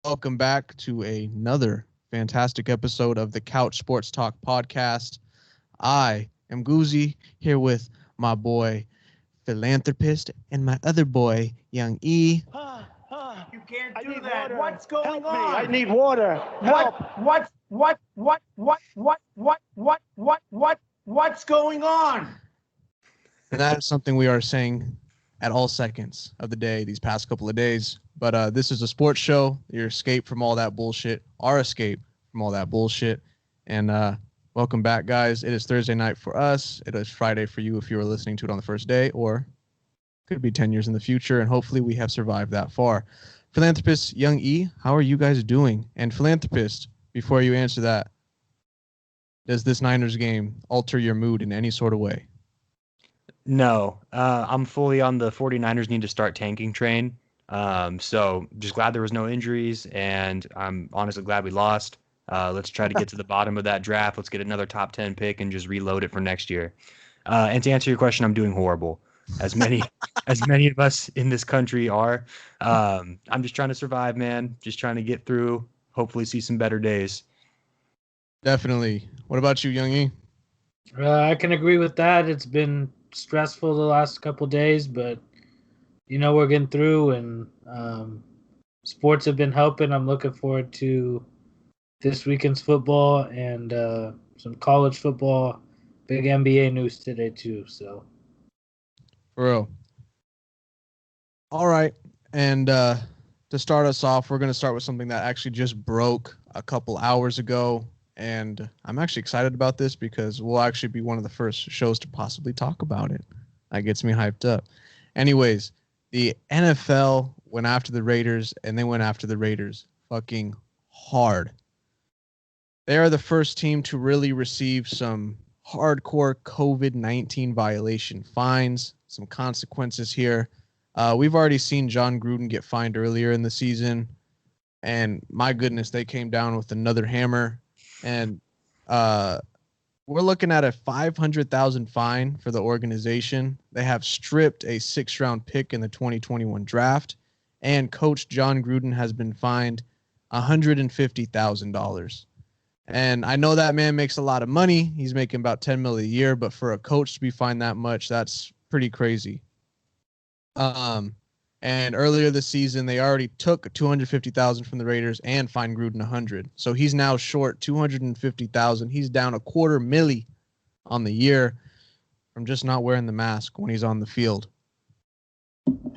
welcome back to another fantastic episode of the Couch Sports Talk podcast. I am Goozy here with my boy Philanthropist and my other boy Young E. You can't do that. Water. What's going on? I need water. What's going on? And that is something we are saying at all seconds of the day these past couple of days. But this is a sports show, your escape from all that bullshit, our escape from all that bullshit. And welcome back, guys. It is Thursday night for us. It is Friday for you if you were listening to it on the first day, or could be 10 years in the future. And hopefully we have survived that far. Philanthropist Young E, how are you guys doing? And Philanthropist, before you answer that, does this Niners game alter your mood in any sort of way? No, I'm fully on the 49ers need to start tanking train. So just glad there was no injuries, and I'm honestly glad we lost. Let's try to get to the bottom of that draft. Let's get another top 10 pick and just reload it for next year. And to answer your question, I'm doing horrible, as many of us in this country are. I'm just trying to survive, man. Just trying to get through. Hopefully, see some better days. Definitely. What about you, Young E? I can agree with that. It's been stressful the last couple of days, but we're getting through, and sports have been helping. I'm looking forward to this weekend's football and some college football. Big NBA news today too. So, for real. All right, and to start us off, we're going to start with something that actually just broke a couple hours ago. And I'm actually excited about this because we'll actually be one of the first shows to possibly talk about it. That gets me hyped up. Anyways, the NFL went after the Raiders, and they went after the Raiders fucking hard. They are the first team to really receive some hardcore COVID-19 violation fines, some consequences here. We've already seen John Gruden get fined earlier in the season, and my goodness, they came down with another hammer. And we're looking at a $500,000 fine for the organization. They have stripped a 6th-round pick in the 2021 draft, and Coach John Gruden has been fined $150,000. And I know that man makes a lot of money. He's making about $10 million a year, but for a coach to be fined that much, that's pretty crazy. And earlier this season, they already took $250,000 from the Raiders and fined Gruden $100,000. So he's now short $250,000. He's down $250,000 on the year from just not wearing the mask when he's on the field.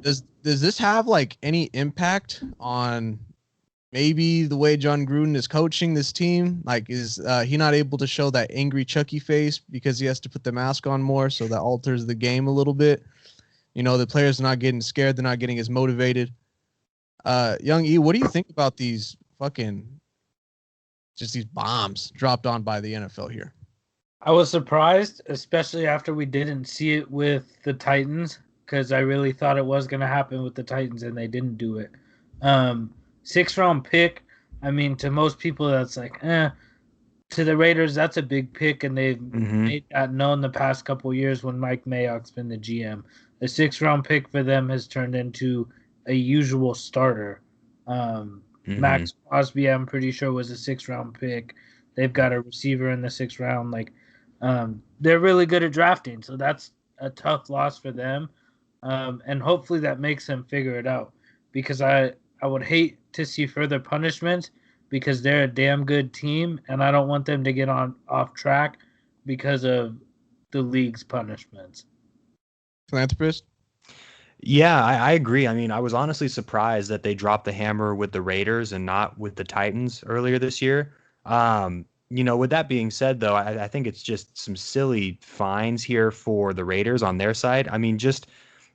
Does this have like any impact on maybe the way John Gruden is coaching this team? Like, is he not able to show that angry Chucky face because he has to put the mask on more, so that alters the game a little bit? The players are not getting scared. They're not getting as motivated. Young E, what do you think about these these bombs dropped on by the NFL here? I was surprised, especially after we didn't see it with the Titans, because I really thought it was going to happen with the Titans, and they didn't do it. 6th-round pick, I mean, to most people, that's like, To the Raiders, that's a big pick, and they've made that known the past couple of years when Mike Mayock's been the GM. The 6th-round pick for them has turned into a usual starter. Max Crosby, I'm pretty sure, was a 6th-round pick. They've got a receiver in the 6th round. They're really good at drafting, so that's a tough loss for them. And hopefully that makes them figure it out, because I would hate to see further punishment, because they're a damn good team, and I don't want them to get off track because of the league's punishments. Philanthropist? Yeah, I agree. I mean, I was honestly surprised that they dropped the hammer with the Raiders and not with the Titans earlier this year. With that being said, though, I think it's just some silly fines here for the Raiders on their side. I mean,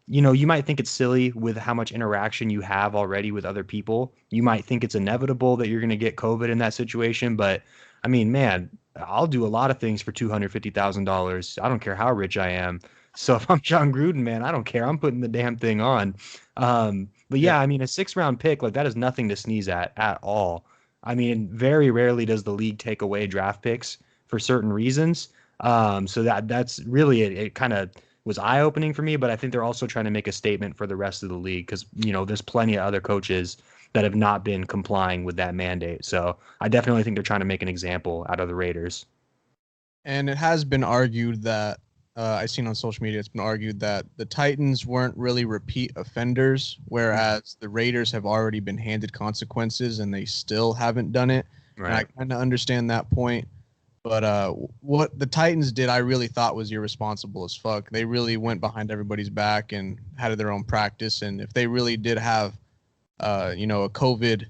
you might think it's silly with how much interaction you have already with other people. You might think it's inevitable that you're going to get COVID in that situation. But, I mean, man, I'll do a lot of things for $250,000. I don't care how rich I am. So if I'm John Gruden, man, I don't care. I'm putting the damn thing on. But yeah, I mean, a 6th-round pick, that is nothing to sneeze at all. I mean, very rarely does the league take away draft picks for certain reasons. So that's really it kind of was eye-opening for me, but I think they're also trying to make a statement for the rest of the league because, there's plenty of other coaches that have not been complying with that mandate. So I definitely think they're trying to make an example out of the Raiders. And it has been argued that I've seen on social media, it's been argued that the Titans weren't really repeat offenders, whereas the Raiders have already been handed consequences and they still haven't done it. Right. And I kind of understand that point. But what the Titans did, I really thought was irresponsible as fuck. They really went behind everybody's back and had their own practice. And if they really did have, a COVID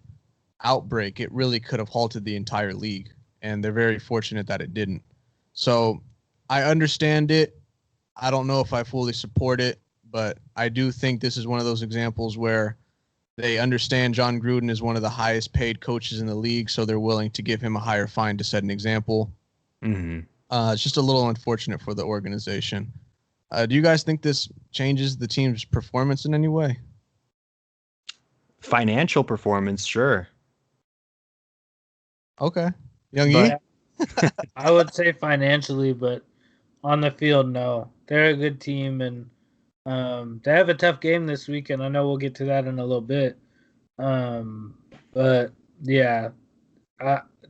outbreak, it really could have halted the entire league. And they're very fortunate that it didn't. So I understand it. I don't know if I fully support it, but I do think this is one of those examples where they understand John Gruden is one of the highest paid coaches in the league, so they're willing to give him a higher fine to set an example. Mm-hmm. It's just a little unfortunate for the organization. Do you guys think this changes the team's performance in any way? Financial performance, sure. Okay. Young Yi? I would say financially, but on the field, no. They're a good team, and they have a tough game this weekend. I know we'll get to that in a little bit. But, yeah,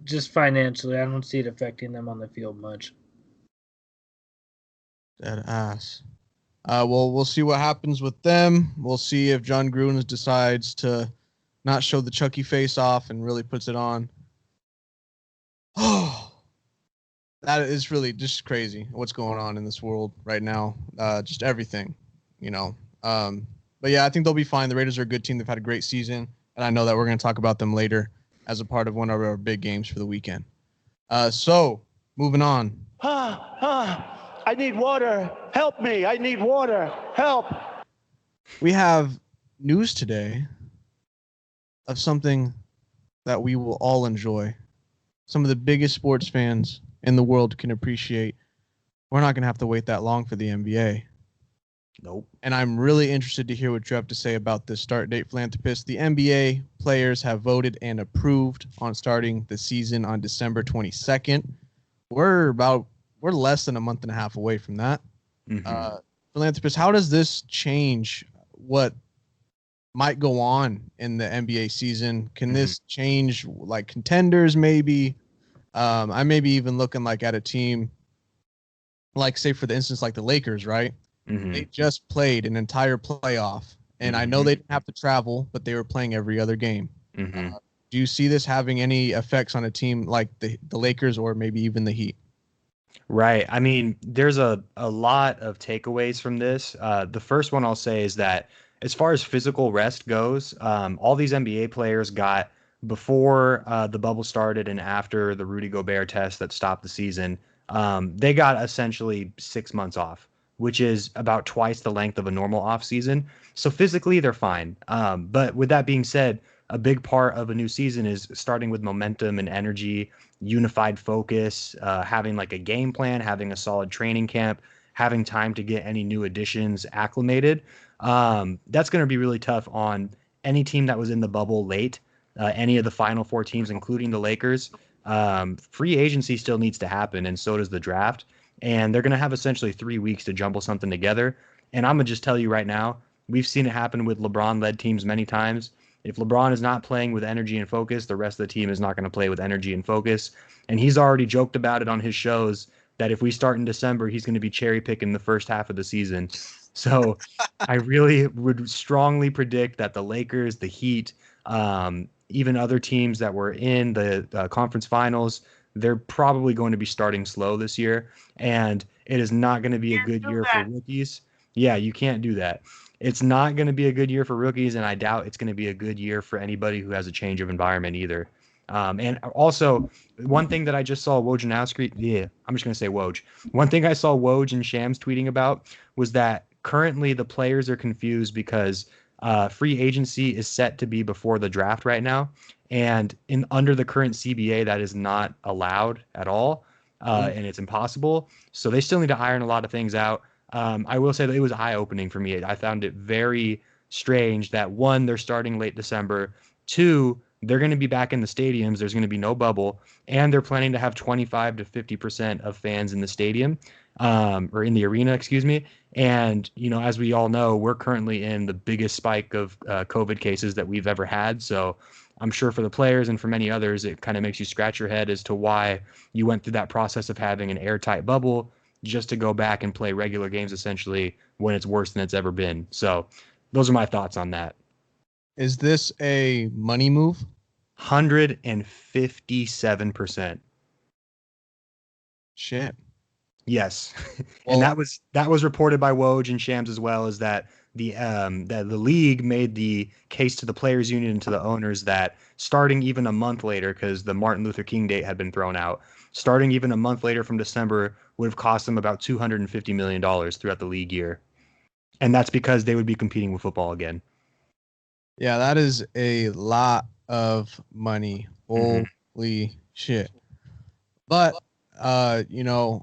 just financially, I don't see it affecting them on the field much. Dead ass. Well, we'll see what happens with them. We'll see if John Gruden decides to not show the Chucky face off and really puts it on. Oh, that is really just crazy what's going on in this world right now. Just everything, But yeah, I think they'll be fine. The Raiders are a good team. They've had a great season, and I know that we're going to talk about them later as a part of one of our big games for the weekend. So moving on. I need water. Help me. I need water. Help. We have news today of something that we will all enjoy. Some of the biggest sports fans in the world can appreciate. We're not going to have to wait that long for the NBA. Nope. And I'm really interested to hear what you have to say about this start date, Philanthropist. The NBA players have voted and approved on starting the season on December 22nd. We're less than a month and a half away from that. Mm-hmm. Philanthropist, how does this change what might go on in the NBA season? Can this change like contenders maybe? I may be even looking like at a team like, say, for the instance, like the Lakers, right? Mm-hmm. They just played an entire playoff, and I know they didn't have to travel, but they were playing every other game. Mm-hmm. Do you see this having any effects on a team like the Lakers or maybe even the Heat? Right. I mean, there's a lot of takeaways from this. The first one I'll say is that as far as physical rest goes, all these NBA players got before the bubble started and after the Rudy Gobert test that stopped the season, they got essentially 6 months off, which is about twice the length of a normal off season. So physically, they're fine. But with that being said, a big part of a new season is starting with momentum and energy, unified focus, having like a game plan, having a solid training camp, having time to get any new additions acclimated. That's going to be really tough on any team that was in the bubble late, any of the Final Four teams, including the Lakers. Free agency still needs to happen, and so does the draft. And they're going to have essentially 3 weeks to jumble something together. And I'm going to just tell you right now, we've seen it happen with LeBron-led teams many times. If LeBron is not playing with energy and focus, the rest of the team is not going to play with energy and focus. And he's already joked about it on his shows that if we start in December, he's going to be cherry picking the first half of the season. So I really would strongly predict that the Lakers, the Heat, even other teams that were in the conference finals, they're probably going to be starting slow this year. And it is not going to be a good year for rookies. Yeah, you can't do that. It's not going to be a good year for rookies, and I doubt it's going to be a good year for anybody who has a change of environment either. And also, one thing that I just saw Wojnarowski, I'm just going to say Woj. One thing I saw Woj and Shams tweeting about was that currently the players are confused because free agency is set to be before the draft right now. And under the current CBA, that is not allowed at all, and it's impossible. So they still need to iron a lot of things out. I will say that it was eye-opening for me. I found it very strange that, one, they're starting late December. Two, they're going to be back in the stadiums. There's going to be no bubble. And they're planning to have 25 to 50% of fans in the stadium. or in the arena, excuse me. And, as we all know, we're currently in the biggest spike of COVID cases that we've ever had. So I'm sure for the players and for many others, it kind of makes you scratch your head as to why you went through that process of having an airtight bubble just to go back and play regular games essentially when it's worse than it's ever been. So those are my thoughts on that. Is this a money move? 157%. Shit. Yes. Well, And that was reported by Woj and Shams as well, is that the league made the case to the players union and to the owners that starting even a month later, because the Martin Luther King date had been thrown out, starting even a month later from December would have cost them about $250 million throughout the league year. And that's because they would be competing with football again. yeah, that is a lot of money. Mhm. Holy shit. But I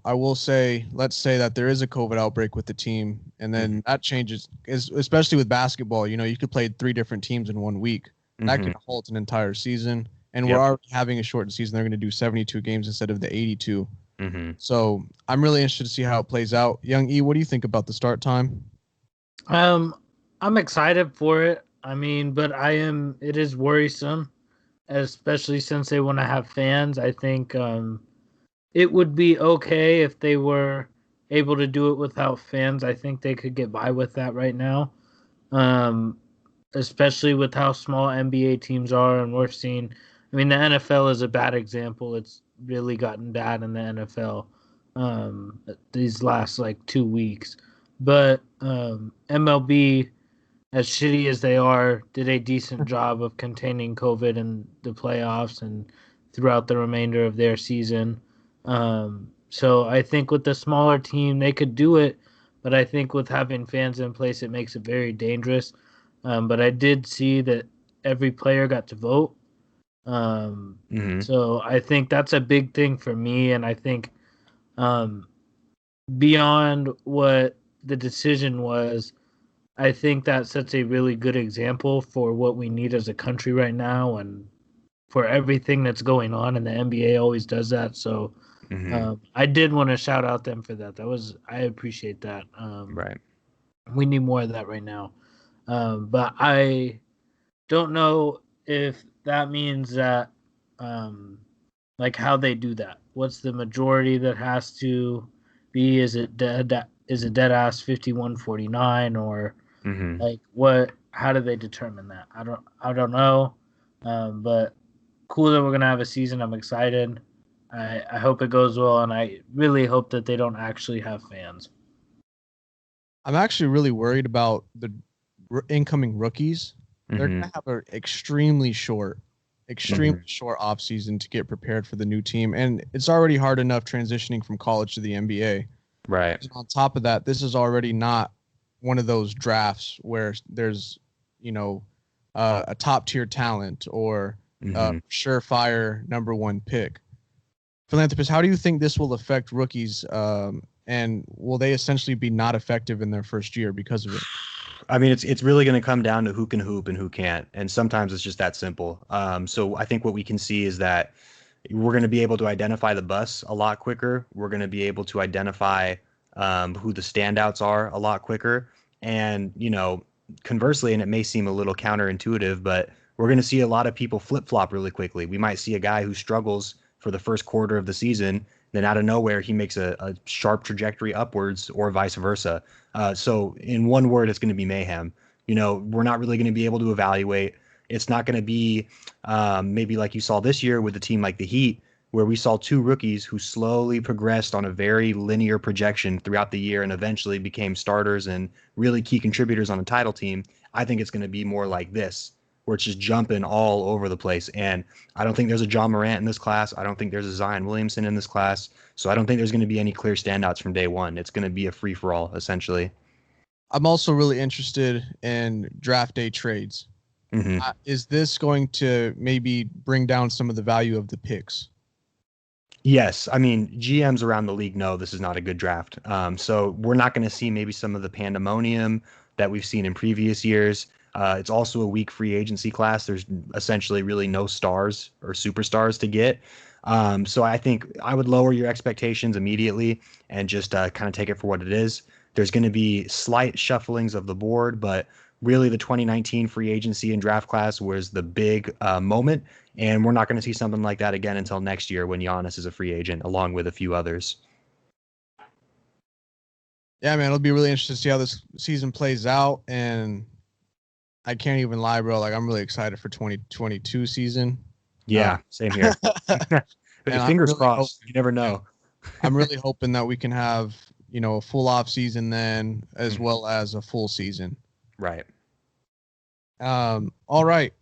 will say, let's say that there is a COVID outbreak with the team, and then that changes, especially with basketball. You could play 3 different teams in 1 week. That Mhm. could halt an entire season. And we're Yep. already having a shortened season. They're going to do 72 games instead of the 82. Mhm. So I'm really interested to see how it plays out. Young E, what do you think about the start time? I'm excited for it. I mean, but it is worrisome, especially since they want to have fans. I think it would be okay if they were able to do it without fans. I think they could get by with that right now. Um, Especially with how small NBA teams are, and we're seeing. I mean, the NFL is a bad example. It's really gotten bad in the NFL these last like 2 weeks, but MLB, as shitty as they are, did a decent job of containing COVID in the playoffs and throughout the remainder of their season. So I think with the smaller team, they could do it, but I think with having fans in place, it makes it very dangerous. But I did see that every player got to vote. Um, Mhm. so I think that's a big thing for me. And I think um, beyond what the decision was, I think that sets a really good example for what we need as a country right now and for everything that's going on. And the NBA always does that. So Mhm. I did want to shout out them for that. I appreciate that. Right. We need more of that right now. But I don't know if that means that, um, like how they do that. What's the majority that has to be? Is it dead? Is it dead ass 51-49 or Mhm. like what? How do they determine that? I don't know. But cool that we're gonna have a season. I'm excited. I hope it goes well, and I really hope that they don't actually have fans. I'm actually really worried about the incoming rookies. They're going Mhm. to have an extremely Mhm. short off season to get prepared for the new team, and it's already hard enough transitioning from college to the NBA. Right. And on top of that, this is already not one of those drafts where there's, you know, a top tier talent or a Mhm. surefire number 1 pick. Philanthropist, how do you think this will affect rookies? And will they essentially be not effective in their first year because of it? I mean, it's really going to come down to who can hoop and who can't, and sometimes it's just that simple. So I think what we can see is that we're going to be able to identify the bus a lot quicker. We're going to be able to identify who the standouts are a lot quicker, and conversely, and it may seem a little counterintuitive, but we're going to see a lot of people flip flop really quickly. We might see a guy who struggles for the first quarter of the season, then out of nowhere he makes a sharp trajectory upwards, or vice versa. So in one word, it's going to be mayhem. We're not really going to be able to evaluate. It's not going to be maybe like you saw this year with a team like the Heat, where we saw 2 rookies who slowly progressed on a very linear projection throughout the year and eventually became starters and really key contributors on a title team. I think it's going to be more like this, where it's just jumping all over the place. And I don't think there's a John Morant in this class. I don't think there's a Zion Williamson in this class. So I don't think there's going to be any clear standouts from day one. It's going to be a free for all, essentially. I'm also really interested in draft day trades. Hmm. Is this going to maybe bring down some of the value of the picks? Yes, I mean GMs around the league know this is not a good draft. So we're not going to see maybe some of the pandemonium that we've seen in previous years. It's also a weak free agency class. There's essentially really no stars or superstars to get. So I think I would lower your expectations immediately and just kind of take it for what it is. There's going to be slight shufflings of the board, but really the 2019 free agency and draft class was the big moment. And we're not going to see something like that again until next year when Giannis is a free agent, along with a few others. Yeah, man, it'll be really interesting to see how this season plays out. And I can't even lie, bro. Like, I'm really excited for 2022 season. Yeah, same here. Fingers crossed. You never know. I'm really hoping that we can have, a full off season then, as well as a full season. Right. All right.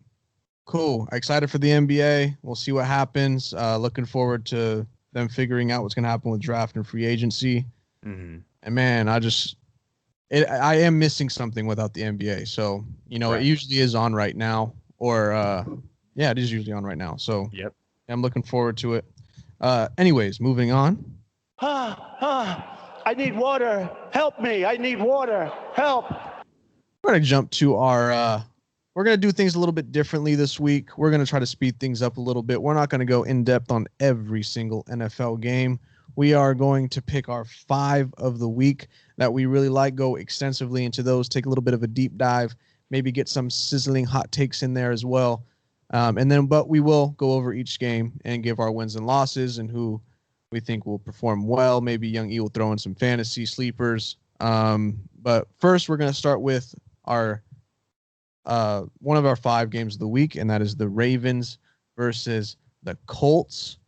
Cool. Excited for the NBA. We'll see what happens. Looking forward to them figuring out what's going to happen with draft and free agency. Mm-hmm. And man, I am missing something without the NBA. So, Right. It usually is on right now, or it is usually on right now. So Yep. I'm looking forward to it. Anyways, moving on. I need water. Help me. I need water. Help. We're going to jump to we're going to do things a little bit differently this week. We're going to try to speed things up a little bit. We're not going to go in depth on every single NFL game. We are going to pick our 5 of the week that we really like, go extensively into those, take a little bit of a deep dive, maybe get some sizzling hot takes in there as well. But we will go over each game and give our wins and losses and who we think will perform well. Maybe Young E will throw in some fantasy sleepers. But first, we're going to start with our one of our 5 games of the week, and that is the Ravens versus the Colts.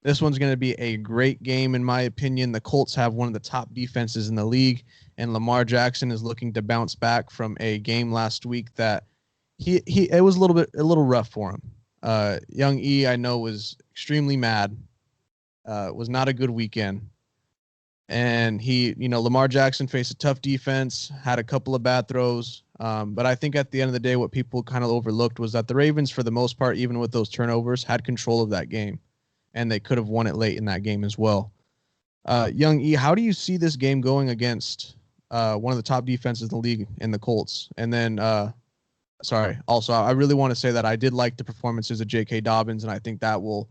This one's going to be a great game, in my opinion. The Colts have one of the top defenses in the league, and Lamar Jackson is looking to bounce back from a game last week that it was a little rough for him. Young E, I know, was extremely mad. Was not a good weekend. And Lamar Jackson faced a tough defense, had a couple of bad throws. But I think at the end of the day, what people kind of overlooked was that the Ravens, for the most part, even with those turnovers, had control of that game. And they could have won it late in that game as well. Young E, how do you see this game going against one of the top defenses in the league in the Colts? And then, also, I really want to say that I did like the performances of J.K. Dobbins, and I think that will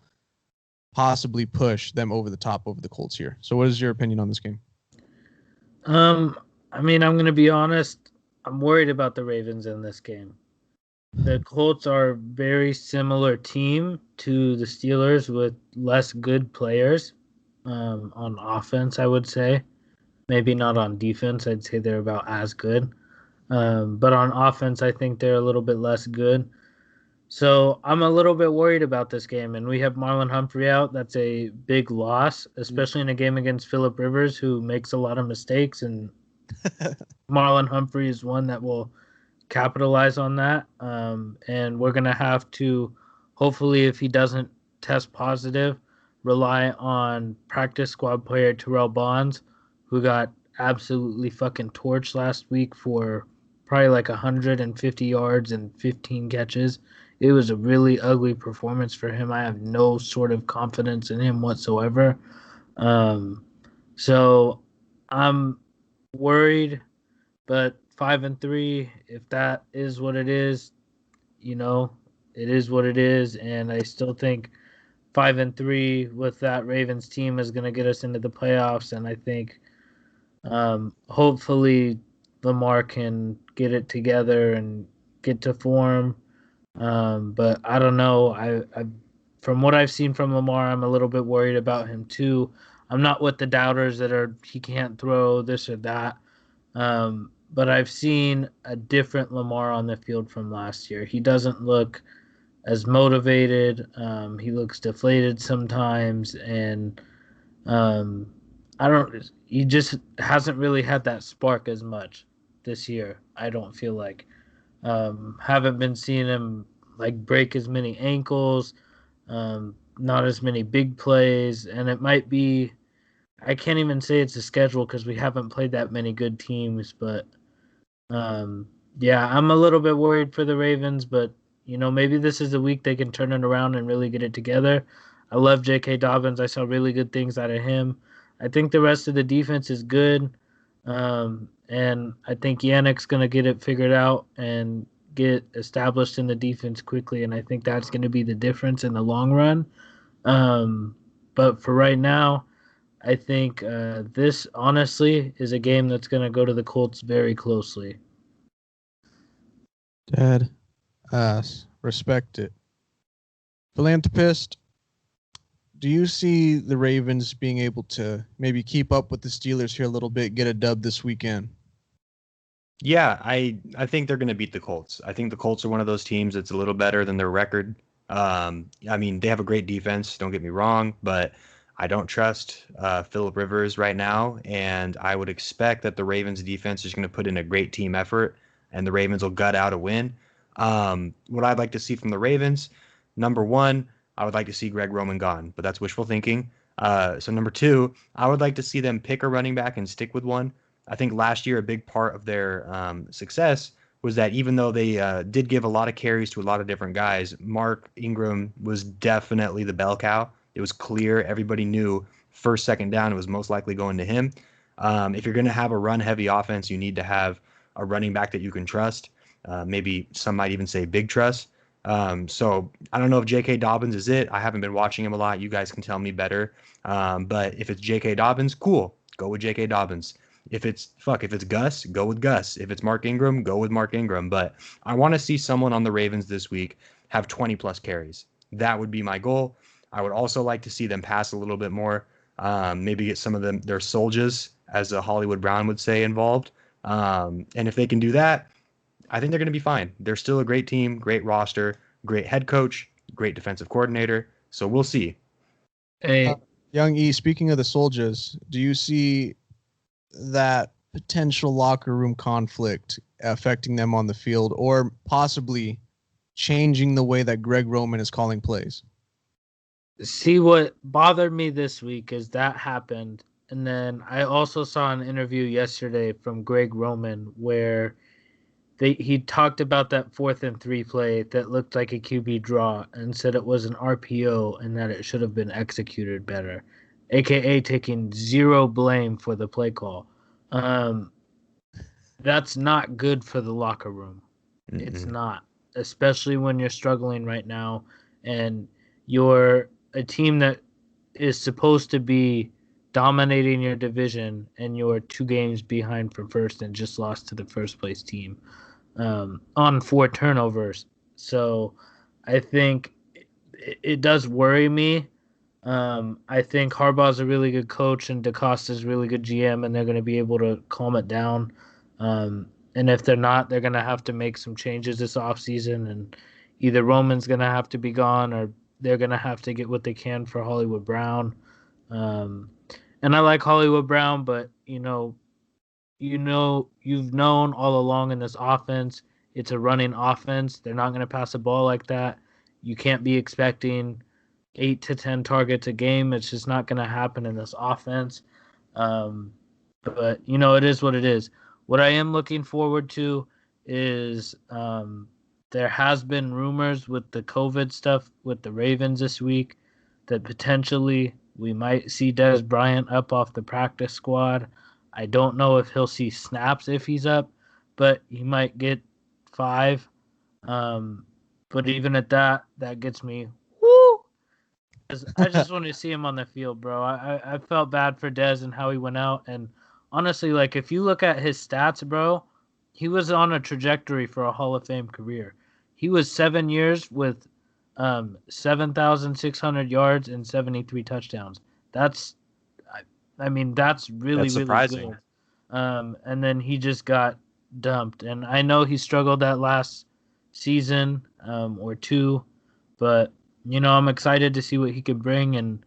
possibly push them over the top over the Colts here. So what is your opinion on this game? I'm going to be honest. I'm worried about the Ravens in this game. The Colts are a very similar team to the Steelers with less good players on offense, I would say. Maybe not on defense. I'd say they're about as good. But on offense, I think they're a little bit less good. So I'm a little bit worried about this game. And we have Marlon Humphrey out. That's a big loss, especially in a game against Phillip Rivers, who makes a lot of mistakes. And Marlon Humphrey is one that will capitalize on that. And we're going to have to, hopefully, if he doesn't test positive, rely on practice squad player Terrell Bonds, who got absolutely fucking torched last week for probably like 150 yards and 15 catches. It was a really ugly performance for him. I have no sort of confidence in him whatsoever. So I'm worried, but 5-3, if that is what it is, it is what it is. And I still think 5-3 with that Ravens team is going to get us into the playoffs. And I think hopefully Lamar can get it together and get to form. But I don't know. I from what I've seen from Lamar, I'm a little bit worried about him too. I'm not with the doubters that he can't throw this or that. But I've seen a different Lamar on the field from last year. He doesn't look as motivated. He looks deflated sometimes, and he just hasn't really had that spark as much this year. I don't feel like. Haven't been seeing him like break as many ankles, not as many big plays, and it might be. I can't even say it's a schedule because we haven't played that many good teams, but I'm a little bit worried for the Ravens, but maybe this is the week they can turn it around and really get it together. I love J.K. Dobbins. I saw really good things out of him. I think the rest of the defense is good, and I think Yannick's going to get it figured out and get established in the defense quickly, and I think that's going to be the difference in the long run. But for right now, I think this honestly is a game that's going to go to the Colts very closely. Dead ass. Respect it. Philanthropist, do you see the Ravens being able to maybe keep up with the Steelers here a little bit, get a dub this weekend? Yeah, I think they're going to beat the Colts. I think the Colts are one of those teams that's a little better than their record. I mean, they have a great defense, don't get me wrong, but I don't trust Philip Rivers right now, and I would expect that the Ravens defense is going to put in a great team effort, and the Ravens will gut out a win. What I'd like to see from the Ravens, number one, I would like to see Greg Roman gone, but that's wishful thinking. So number two, I would like to see them pick a running back and stick with one. I think last year a big part of their success was that even though they did give a lot of carries to a lot of different guys, Mark Ingram was definitely the bell cow. It was clear. Everybody knew first, second down, it was most likely going to him. If you're going to have a run heavy offense, you need to have a running back that you can trust. Maybe some might even say big trust. So I don't know if J.K. Dobbins is it. I haven't been watching him a lot. You guys can tell me better. But if it's J.K. Dobbins, cool. Go with J.K. Dobbins. If it's Gus, go with Gus. If it's Mark Ingram, go with Mark Ingram. But I want to see someone on the Ravens this week have 20 plus carries. That would be my goal. I would also like to see them pass a little bit more. Maybe get some of them their soldiers, as a Hollywood Brown would say, involved. And if they can do that, I think they're going to be fine. They're still a great team, great roster, great head coach, great defensive coordinator. So we'll see. Hey, Young E, speaking of the soldiers, do you see that potential locker room conflict affecting them on the field or possibly changing the way that Greg Roman is calling plays? see what bothered me this week is that happened. And then I also saw an interview yesterday from Greg Roman where he talked about that 4th and 3 play that looked like a QB draw and said it was an RPO and that it should have been executed better, aka taking zero blame for the play call. That's not good for the locker room. It's not, especially when you're struggling right now and you're a team that is supposed to be dominating your division and you're 2 games behind from first and just lost to the first place team on 4 turnovers. So I think it does worry me. I think Harbaugh's a really good coach and DeCosta's a really good GM, and they're going to be able to calm it down. And if they're not, they're going to have to make some changes this offseason, and either Roman's going to have to be gone or they're going to have to get what they can for Hollywood Brown. And I like Hollywood Brown, but you've known all along in this offense, it's a running offense. They're not going to pass the ball like that. You can't be expecting 8 to 10 targets a game. It's just not going to happen in this offense. But it is what it is. What I am looking forward to is there has been rumors with the COVID stuff with the Ravens this week that potentially we might see Dez Bryant up off the practice squad. I don't know if he'll see snaps if he's up, but he might get 5. But even at that gets me woo. I just want to see him on the field, bro. I felt bad for Dez and how he went out. And honestly, like if you look at his stats, bro, he was on a trajectory for a Hall of Fame career. He was 7 years with 7,600 yards and 73 touchdowns. That's really, That's surprising. really good. And then he just got dumped. And I know he struggled that last season or 2, but I'm excited to see what he could bring. And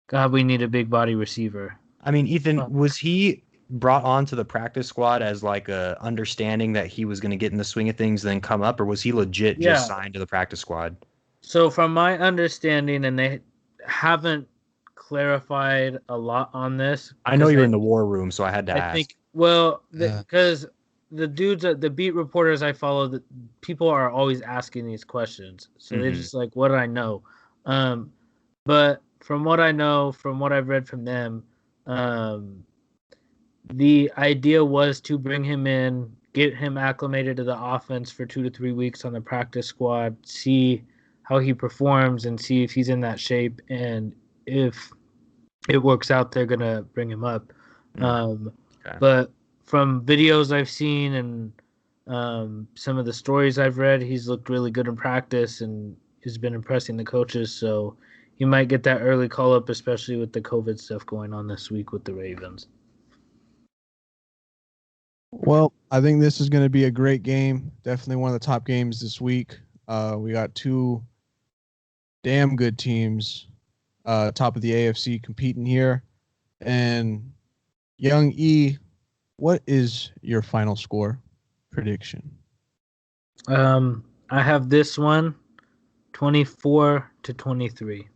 God, we need a big body receiver. I mean, Ethan, was he brought onto the practice squad as like a understanding that he was going to get in the swing of things, then come up, or was he legit just signed to the practice squad? So from my understanding, and they haven't clarified a lot on this. I know you're in the war room, so I had to ask. Because the dudes, the beat reporters I follow, the people are always asking these questions. So they're just like, what do I know? But from what I know, from what I've read from them, the idea was to bring him in, get him acclimated to the offense for 2 to 3 weeks on the practice squad, see how he performs and see if he's in that shape. And if it works out, they're gonna bring him up. Okay. But from videos I've seen and some of the stories I've read, he's looked really good in practice and has been impressing the coaches. So he might get that early call up, especially with the COVID stuff going on this week with the Ravens. Well, I think this is going to be a great game. Definitely one of the top games this week. We got two damn good teams, top of the AFC competing here. And Young E, what is your final score prediction? I have this one 24-23.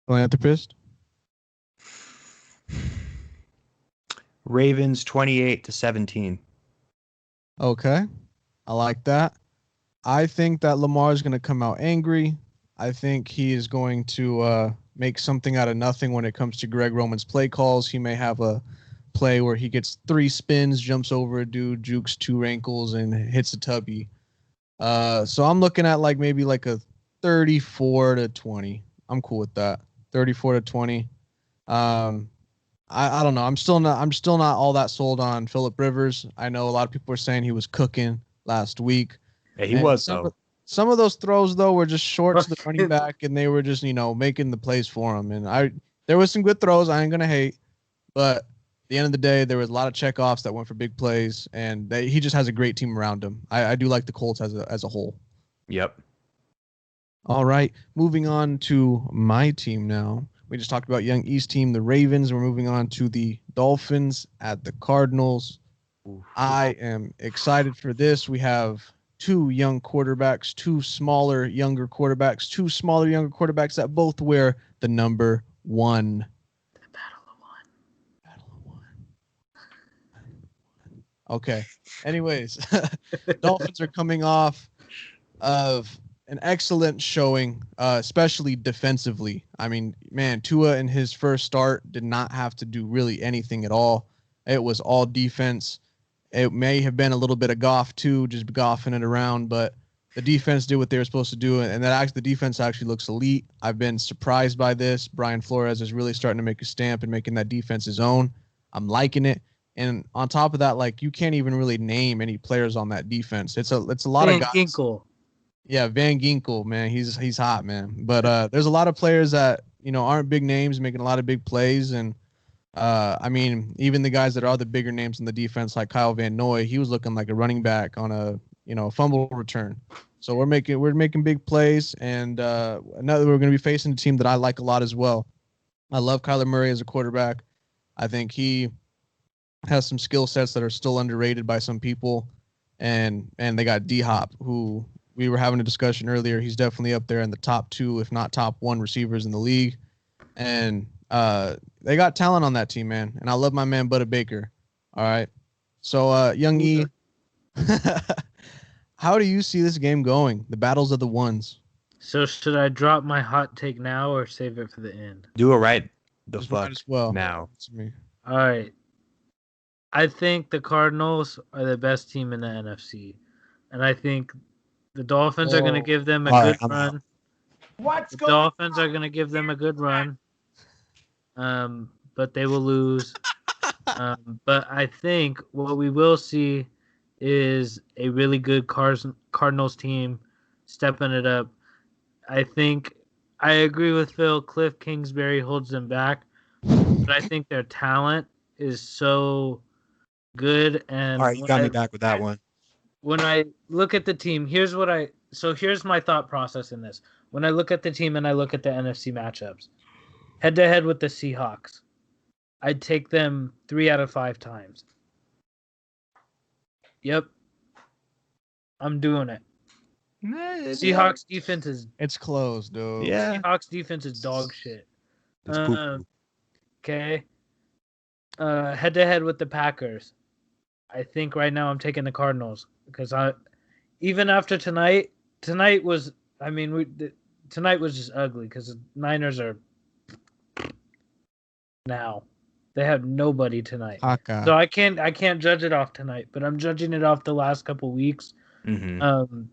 Philanthropist? Ravens 28-17. Okay. I like that. I think that Lamar is going to come out angry. I think he is going to make something out of nothing when it comes to Greg Roman's play calls. He may have a play where he gets 3 spins, jumps over a dude, jukes 2 ankles, and hits a tubby. So I'm looking at maybe a 34-20. I'm cool with that. 34-20. I don't know. I'm still not all that sold on Phillip Rivers. I know a lot of people are saying he was cooking last week. Yeah, he was some though. Some of those throws though were just short to the running back, and they were just making the plays for him. And there was some good throws. I ain't gonna hate, but at the end of the day, there was a lot of checkoffs that went for big plays, and he just has a great team around him. I do like the Colts as a whole. Yep. All right, moving on to my team now. We just talked about Young East team, the Ravens. We're moving on to the Dolphins at the Cardinals. I am excited for this. We have 2 young quarterbacks, 2 smaller, younger quarterbacks, 2 smaller, younger quarterbacks that both wear the number 1. The Battle of One. Okay. Anyways, Dolphins are coming off of an excellent showing, especially defensively. I mean, man, Tua in his first start did not have to do really anything at all. It was all defense. It may have been a little bit of Goff too, just goffing it around, but the defense did what they were supposed to do, and the defense actually looks elite. I've been surprised by this. Brian Flores is really starting to make a stamp and making that defense his own. I'm liking it. And on top of that, you can't even really name any players on that defense. It's a lot of guys. Ginkel. Yeah, Van Ginkel, man, he's hot, man. But there's a lot of players that aren't big names making a lot of big plays, and I mean, even the guys that are the bigger names in the defense, like Kyle Van Noy, he was looking like a running back on a fumble return. So we're making big plays, and we're going to be facing a team that I like a lot as well. I love Kyler Murray as a quarterback. I think he has some skill sets that are still underrated by some people, and they got D-Hop, who we were having a discussion earlier. He's definitely up there in the top 2, if not top 1 receivers in the league. And they got talent on that team, man. And I love my man, Budda Baker. All right. So, Young E, how do you see this game going? The battles of the ones. So should I drop my hot take now or save it for the end? Do it right the Just fuck might as well. now. That's me. All right. I think the Cardinals are the best team in the NFC. And I think the Dolphins are going to give them a good run. The Dolphins are going to give them a good run. But they will lose. But I think what we will see is a really good Cardinals team stepping it up. I think I agree with Phil. Cliff Kingsbury holds them back. But I think their talent is so good. And All right, you got me back with that one. When I look at the team, here's my thought process in this. When I look at the team and I look at the NFC matchups, head to head with the Seahawks, I'd take them 3 out of 5 times. Yep. I'm doing it. Seahawks defense is It's close, dude. Yeah. Seahawks defense is dog shit. It's poop. Okay. Head to head with the Packers. I think right now I'm taking the Cardinals because even after tonight was just ugly because the Niners are now they have nobody tonight. Haka. So I can't judge it off tonight, but I'm judging it off the last couple weeks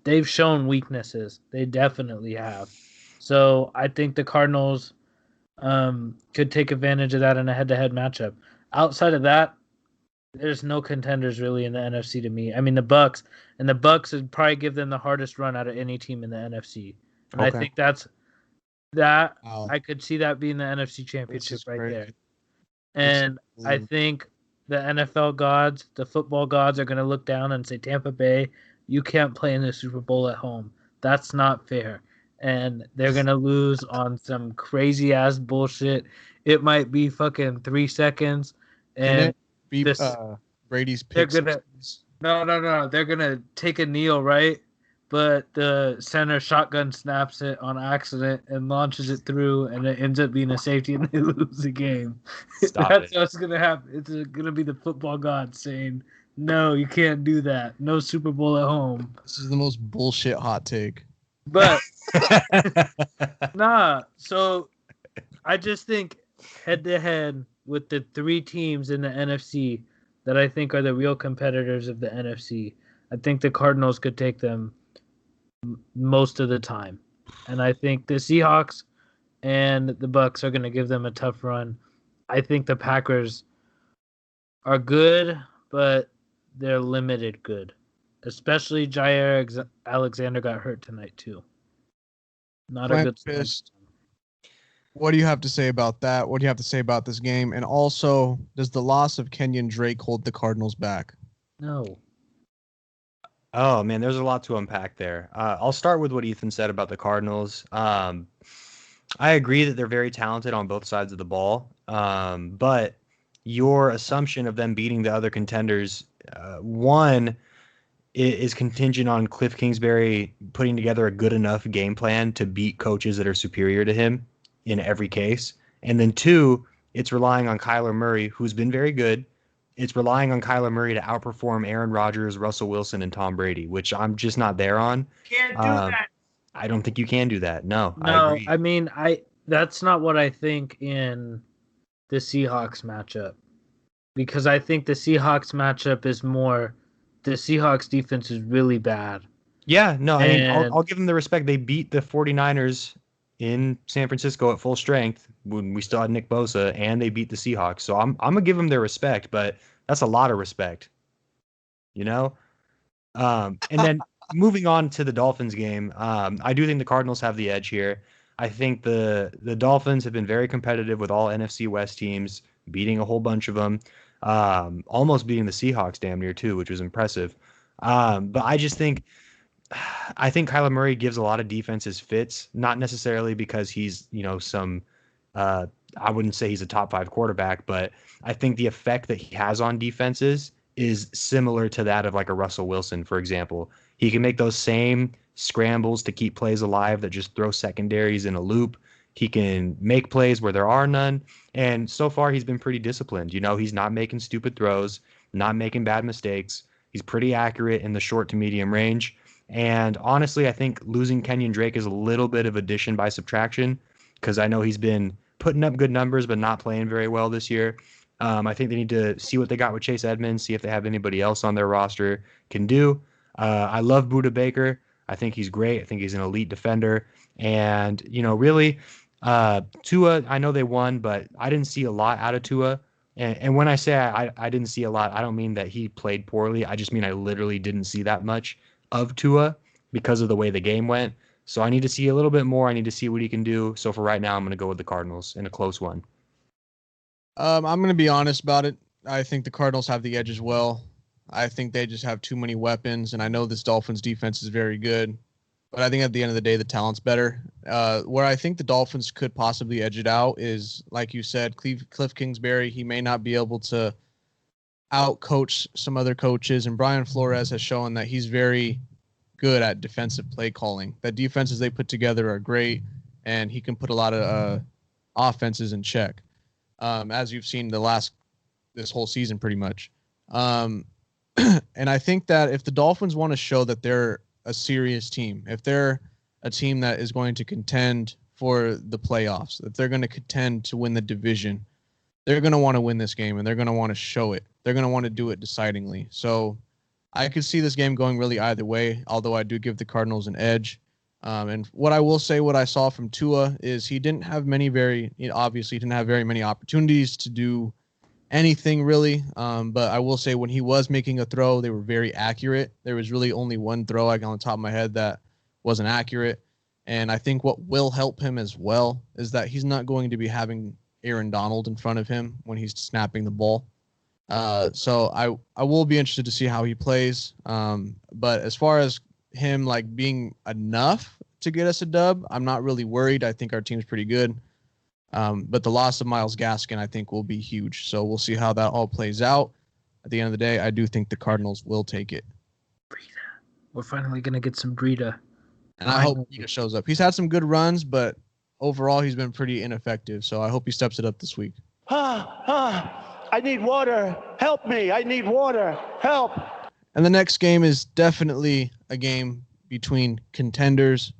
They've shown weaknesses. They definitely have. So I think the Cardinals could take advantage of that in a head-to-head matchup. Outside of that, there's no contenders really in the NFC to me. I mean, the Bucks would probably give them the hardest run out of any team in the NFC, and I think that Wow. I could see that being the NFC This Championship is right crazy. there. And I think the NFL gods, the football gods, are going to look down and say, Tampa Bay, you can't play in the Super Bowl at home. That's not fair. And they're going to lose on some crazy ass bullshit. It might be fucking 3 seconds. Can And it be this, Brady's they're pick? going to, no. They're going to take a kneel, right? But the center shotgun snaps it on accident and launches it through, and it ends up being a safety, and they lose the game. That's what's gonna happen. It's gonna be the football god saying, "No, you can't do that. No Super Bowl at home." This is the most bullshit hot take. But nah. So I just think head to head with the 3 teams in the NFC that I think are the real competitors of the NFC, I think the Cardinals could take them most of the time, and I think the Seahawks and the Bucks are going to give them a tough run. I think the Packers are good, but they're limited good. Especially Jair Alexander got hurt tonight too. Not a good sign. What do you have to say about that? What do you have to say about this game? And also, does the loss of Kenyon Drake hold the Cardinals back? No. Oh man, there's a lot to unpack there. I'll start with what Ethan said about the Cardinals. I agree that they're very talented on both sides of the ball, but your assumption of them beating the other contenders, one, is contingent on Cliff Kingsbury putting together a good enough game plan to beat coaches that are superior to him in every case. And then two, it's relying on Kyler Murray, who's been very good. It's relying on Kyler Murray to outperform Aaron Rodgers, Russell Wilson, and Tom Brady, which I'm just not there on. Can't do that. I don't think you can do that. No, I agree. I mean, that's not what I think in the Seahawks matchup, because I think the Seahawks matchup is more the Seahawks defense is really bad. Yeah, no, I mean, I'll give them the respect. They beat the 49ers in San Francisco at full strength when we still had Nick Bosa, and they beat the Seahawks. So I'm gonna give them their respect, but that's a lot of respect, you know. And then moving on to the Dolphins game, I do think the Cardinals have the edge here. I think the Dolphins have been very competitive with all NFC West teams, beating a whole bunch of them, almost beating the Seahawks damn near too, which was impressive. But I think Kyler Murray gives a lot of defenses fits, not necessarily because he's, some, I wouldn't say he's a top 5 quarterback, but I think the effect that he has on defenses is similar to that of like a Russell Wilson, for example. He can make those same scrambles to keep plays alive that just throw secondaries in a loop. He can make plays where there are none. And so far, he's been pretty disciplined. He's not making stupid throws, not making bad mistakes. He's pretty accurate in the short to medium range. And honestly, I think losing Kenyon Drake is a little bit of addition by subtraction, because I know he's been putting up good numbers but not playing very well this year. I think they need to see what they got with Chase Edmonds, see if they have anybody else on their roster can do. I love Budda Baker. I think he's great. I think he's an elite defender. And, really, Tua, I know they won, but I didn't see a lot out of Tua. And when I say I didn't see a lot, I don't mean that he played poorly. I just mean I literally didn't see that much of Tua because of the way the game went. So I need to see a little bit more. I need to see what he can do. So for right now, I'm going to go with the Cardinals in a close one. I'm going to be honest about it. I think the Cardinals have the edge as well. I think they just have too many weapons, and I know this Dolphins defense is very good, but I think at the end of the day, the talent's better. Where I think the Dolphins could possibly edge it out is, like you said, Cliff Kingsbury. He may not be able to out-coach some other coaches, and Brian Flores has shown that he's very good at defensive play calling. The defenses they put together are great, and he can put a lot of offenses in check, as you've seen this whole season pretty much. And I think that if the Dolphins want to show that they're a serious team, if they're a team that is going to contend for the playoffs, if they're going to contend to win the division, they're going to want to win this game, and they're going to want to show it. They're going to want to do it decidingly. So I could see this game going really either way, although I do give the Cardinals an edge. And what I will say, what I saw from Tua is he didn't have obviously didn't have very many opportunities to do anything really. But I will say when he was making a throw, they were very accurate. There was really only one throw on the top of my head that wasn't accurate. And I think what will help him as well is that he's not going to be having Aaron Donald in front of him when he's snapping the ball. So I will be interested to see how he plays. But as far as him like being enough to get us a dub, I'm not really worried. I think our team's pretty good. But the loss of Myles Gaskin, I think, will be huge. So we'll see how that all plays out. At the end of the day, I do think the Cardinals will take it. Breida. We're finally going to get some Breida. And I hope he shows up. He's had some good runs, but overall he's been pretty ineffective. So I hope he steps it up this week. I need water. Help me. I need water. Help. And the next game is definitely a game between contenders.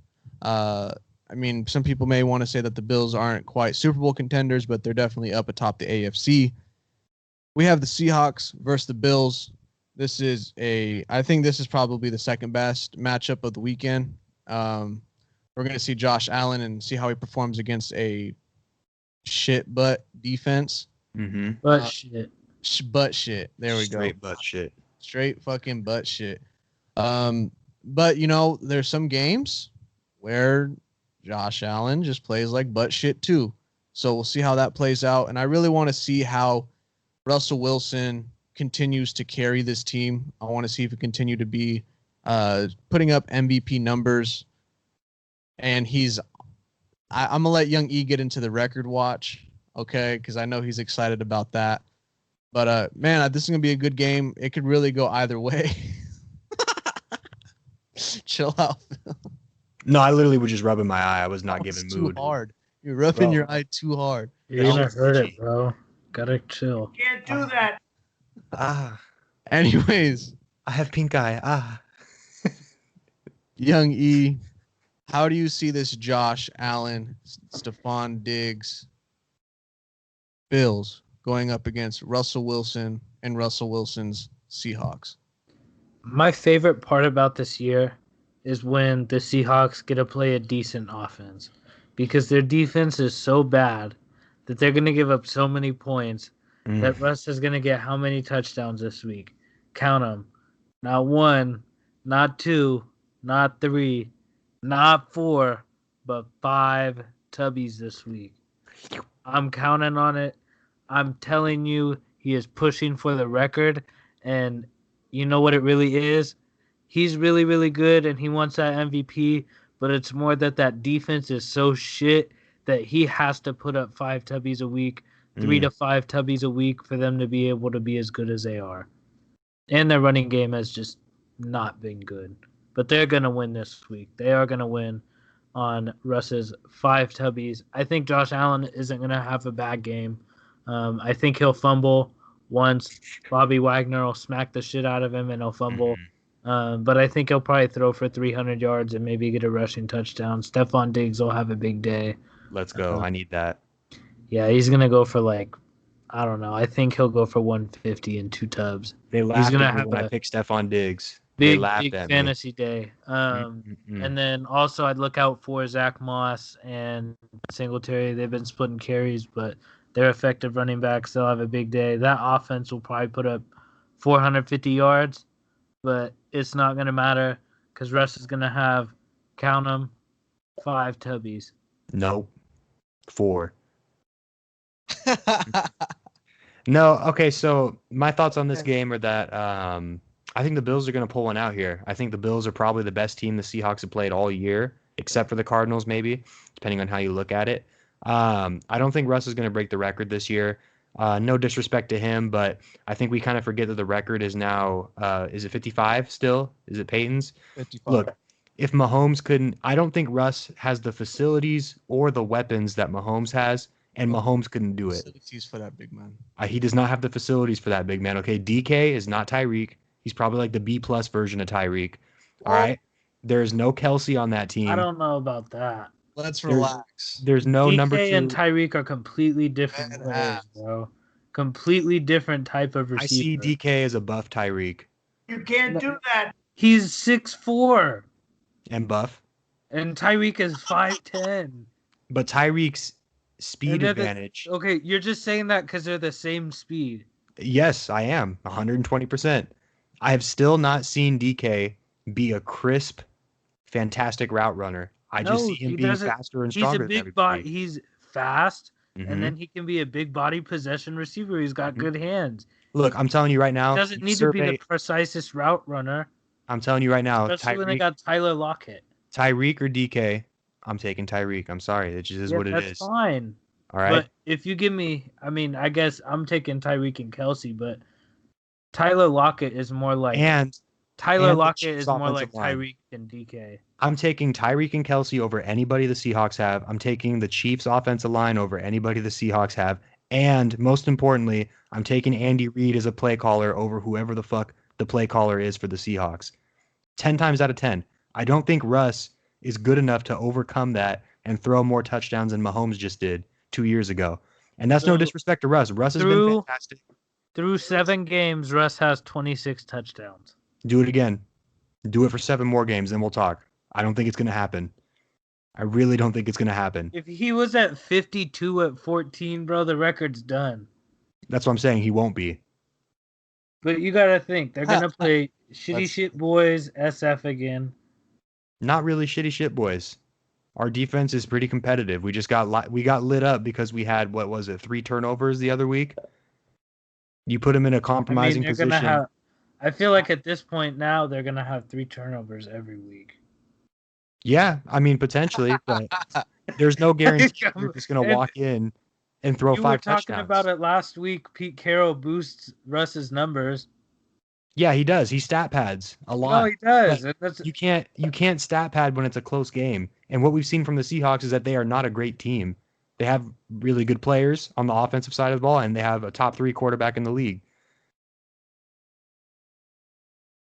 I mean, some people may want to say that the Bills aren't quite Super Bowl contenders, but they're definitely up atop the AFC. We have the Seahawks versus the Bills. I think this is probably the second best matchup of the weekend. We're going to see Josh Allen and see how he performs against a shit butt defense. Mm-hmm. But shit. Butt shit. There we go. Straight butt shit. Straight fucking butt shit. But there's some games where Josh Allen just plays like butt shit too. So we'll see how that plays out. And I really want to see how Russell Wilson continues to carry this team. I want to see if he continue to be putting up MVP numbers. And I'm going to let Young E get into the record watch, okay? Because I know he's excited about that. But, man, this is going to be a good game. It could really go either way. Chill out, Phil. No, I literally was just rubbing my eye. I was not giving mood. Too hard. You're rubbing your eye too hard. You're going to hurt it, bro. Gotta chill. Can't do that. Anyways. I have pink eye. Young E, how do you see this Josh Allen, Stephon Diggs, Bills going up against Russell Wilson and Russell Wilson's Seahawks? My favorite part about this year is when the Seahawks get to play a decent offense, because their defense is so bad that they're going to give up so many points that Russ is going to get how many touchdowns this week? Count them. Not 1, not 2, not 3, not 4, but 5 tubbies this week. I'm counting on it. I'm telling you, he is pushing for the record, and you know what it really is? He's really, really good, and he wants that MVP, but it's more that defense is so shit that he has to put up 5 tubbies a week, 3 to 5 tubbies a week for them to be able to be as good as they are. And their running game has just not been good. But they're going to win this week. They are going to win on Russ's 5 tubbies. I think Josh Allen isn't going to have a bad game. I think he'll fumble once. Bobby Wagner will smack the shit out of him and he'll fumble. But I think he'll probably throw for 300 yards and maybe get a rushing touchdown. Stephon Diggs will have a big day. Let's go. I need that. Yeah, he's going to go for I don't know. I think he'll go for 150 and 2 tubs. They laughed at me when I picked Stephon Diggs. Big fantasy day. And then also I'd look out for Zach Moss and Singletary. They've been splitting carries, but they're effective running backs. They'll have a big day. That offense will probably put up 450 yards, but it's not going to matter because Russ is going to have, count them, 5 tubbies. Nope. 4. No, okay, so my thoughts on this game are that I think the Bills are going to pull one out here. I think the Bills are probably the best team the Seahawks have played all year, except for the Cardinals maybe, depending on how you look at it. I don't think Russ is going to break the record this year. No disrespect to him, but I think we kind of forget that the record is now, is it 55 still? Is it Peyton's? 55. Look, if Mahomes couldn't, I don't think Russ has the facilities or the weapons that Mahomes has, and Mahomes couldn't do it. Facilities for that big man. He does not have the facilities for that big man. Okay, DK is not Tyreek. He's probably like the B+ version of Tyreek. All right, there's no Kelsey on that team. I don't know about that. Let's relax. There's no DK number 2. and Tyreek are completely different players, bro. Completely different type of receiver. I see DK as a buff Tyreek. You can't do that. He's 6'4", and buff. and Tyreek is 5'10". But Tyreek's speed And they're advantage. Okay, you're just saying that because they're the same speed. Yes, I am 120%. I have still not seen DK be a crisp, fantastic route runner. I just see him he being doesn't. faster and He's a stronger than big body. everybody. He's fast, Mhm. and then he can be a big body possession receiver. He's got good hands. Look, I'm telling you right now. Doesn't you need to be the survey- precisest route runner, I'm telling you right now. especially when they got Tyler Lockett. Tyreek or DK. I'm taking Tyreek. I'm sorry. It just is what it is. That's fine. All right. But if you give me, I guess I'm taking Tyreek and Kelsey, but Tyler Lockett is more like and Tyler and the Lockett is Chiefs' more like offensive line. Tyreek than DK. I'm taking Tyreek and Kelsey over anybody the Seahawks have. I'm taking the Chiefs' offensive line over anybody the Seahawks have. And most importantly, I'm taking Andy Reid as a play caller over whoever the fuck the play caller is for the Seahawks. 10 times out of 10. I don't think Russ is good enough to overcome that and throw more touchdowns than Mahomes just did 2 years ago. And that's no disrespect to Russ. Russ has been fantastic. Through 7 games, Russ has 26 touchdowns. Do it again. Do it for 7 more games, then we'll talk. I don't think it's going to happen. I really don't think it's going to happen. If he was at 52 at 14, bro, the record's done. That's what I'm saying. He won't be. But you got to think, they're going to play Shitty Shit Boys, SF again. Not really shitty shit boys. Our defense is pretty competitive. We just got lit up because we had, 3 turnovers the other week? You put them in a compromising position. I feel like at this point now, they're going to have 3 turnovers every week. Yeah, I mean, potentially, but there's no guarantee you're just going to walk in and throw 5 touchdowns. You were talking about it last week. Pete Carroll boosts Russ's numbers. Yeah, he does. He stat pads a lot. No, he does. You can't stat pad when it's a close game. And what we've seen from the Seahawks is that they are not a great team. They have really good players on the offensive side of the ball, and they have a top 3 quarterback in the league.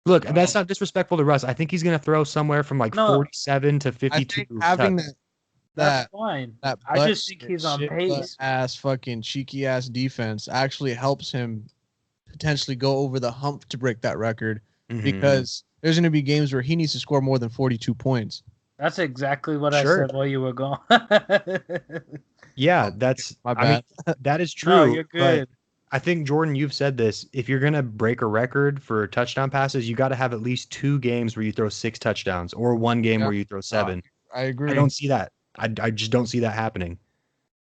Look, that's not disrespectful to Russ. I think he's going to throw somewhere from 47 to 52. I think having that's fine. I just think he's on pace. Ass fucking cheeky ass defense actually helps him potentially go over the hump to break that record, because there's going to be games where he needs to score more than 42 points. That's exactly what I said while you were gone. Yeah, that's my bad. I mean, that is true. No, you're good. I think, Jordan, you've said this. If you're going to break a record for touchdown passes, you got to have at least 2 games where you throw 6 touchdowns or 1 game where you throw 7. I agree. I don't see that. I just don't see that happening.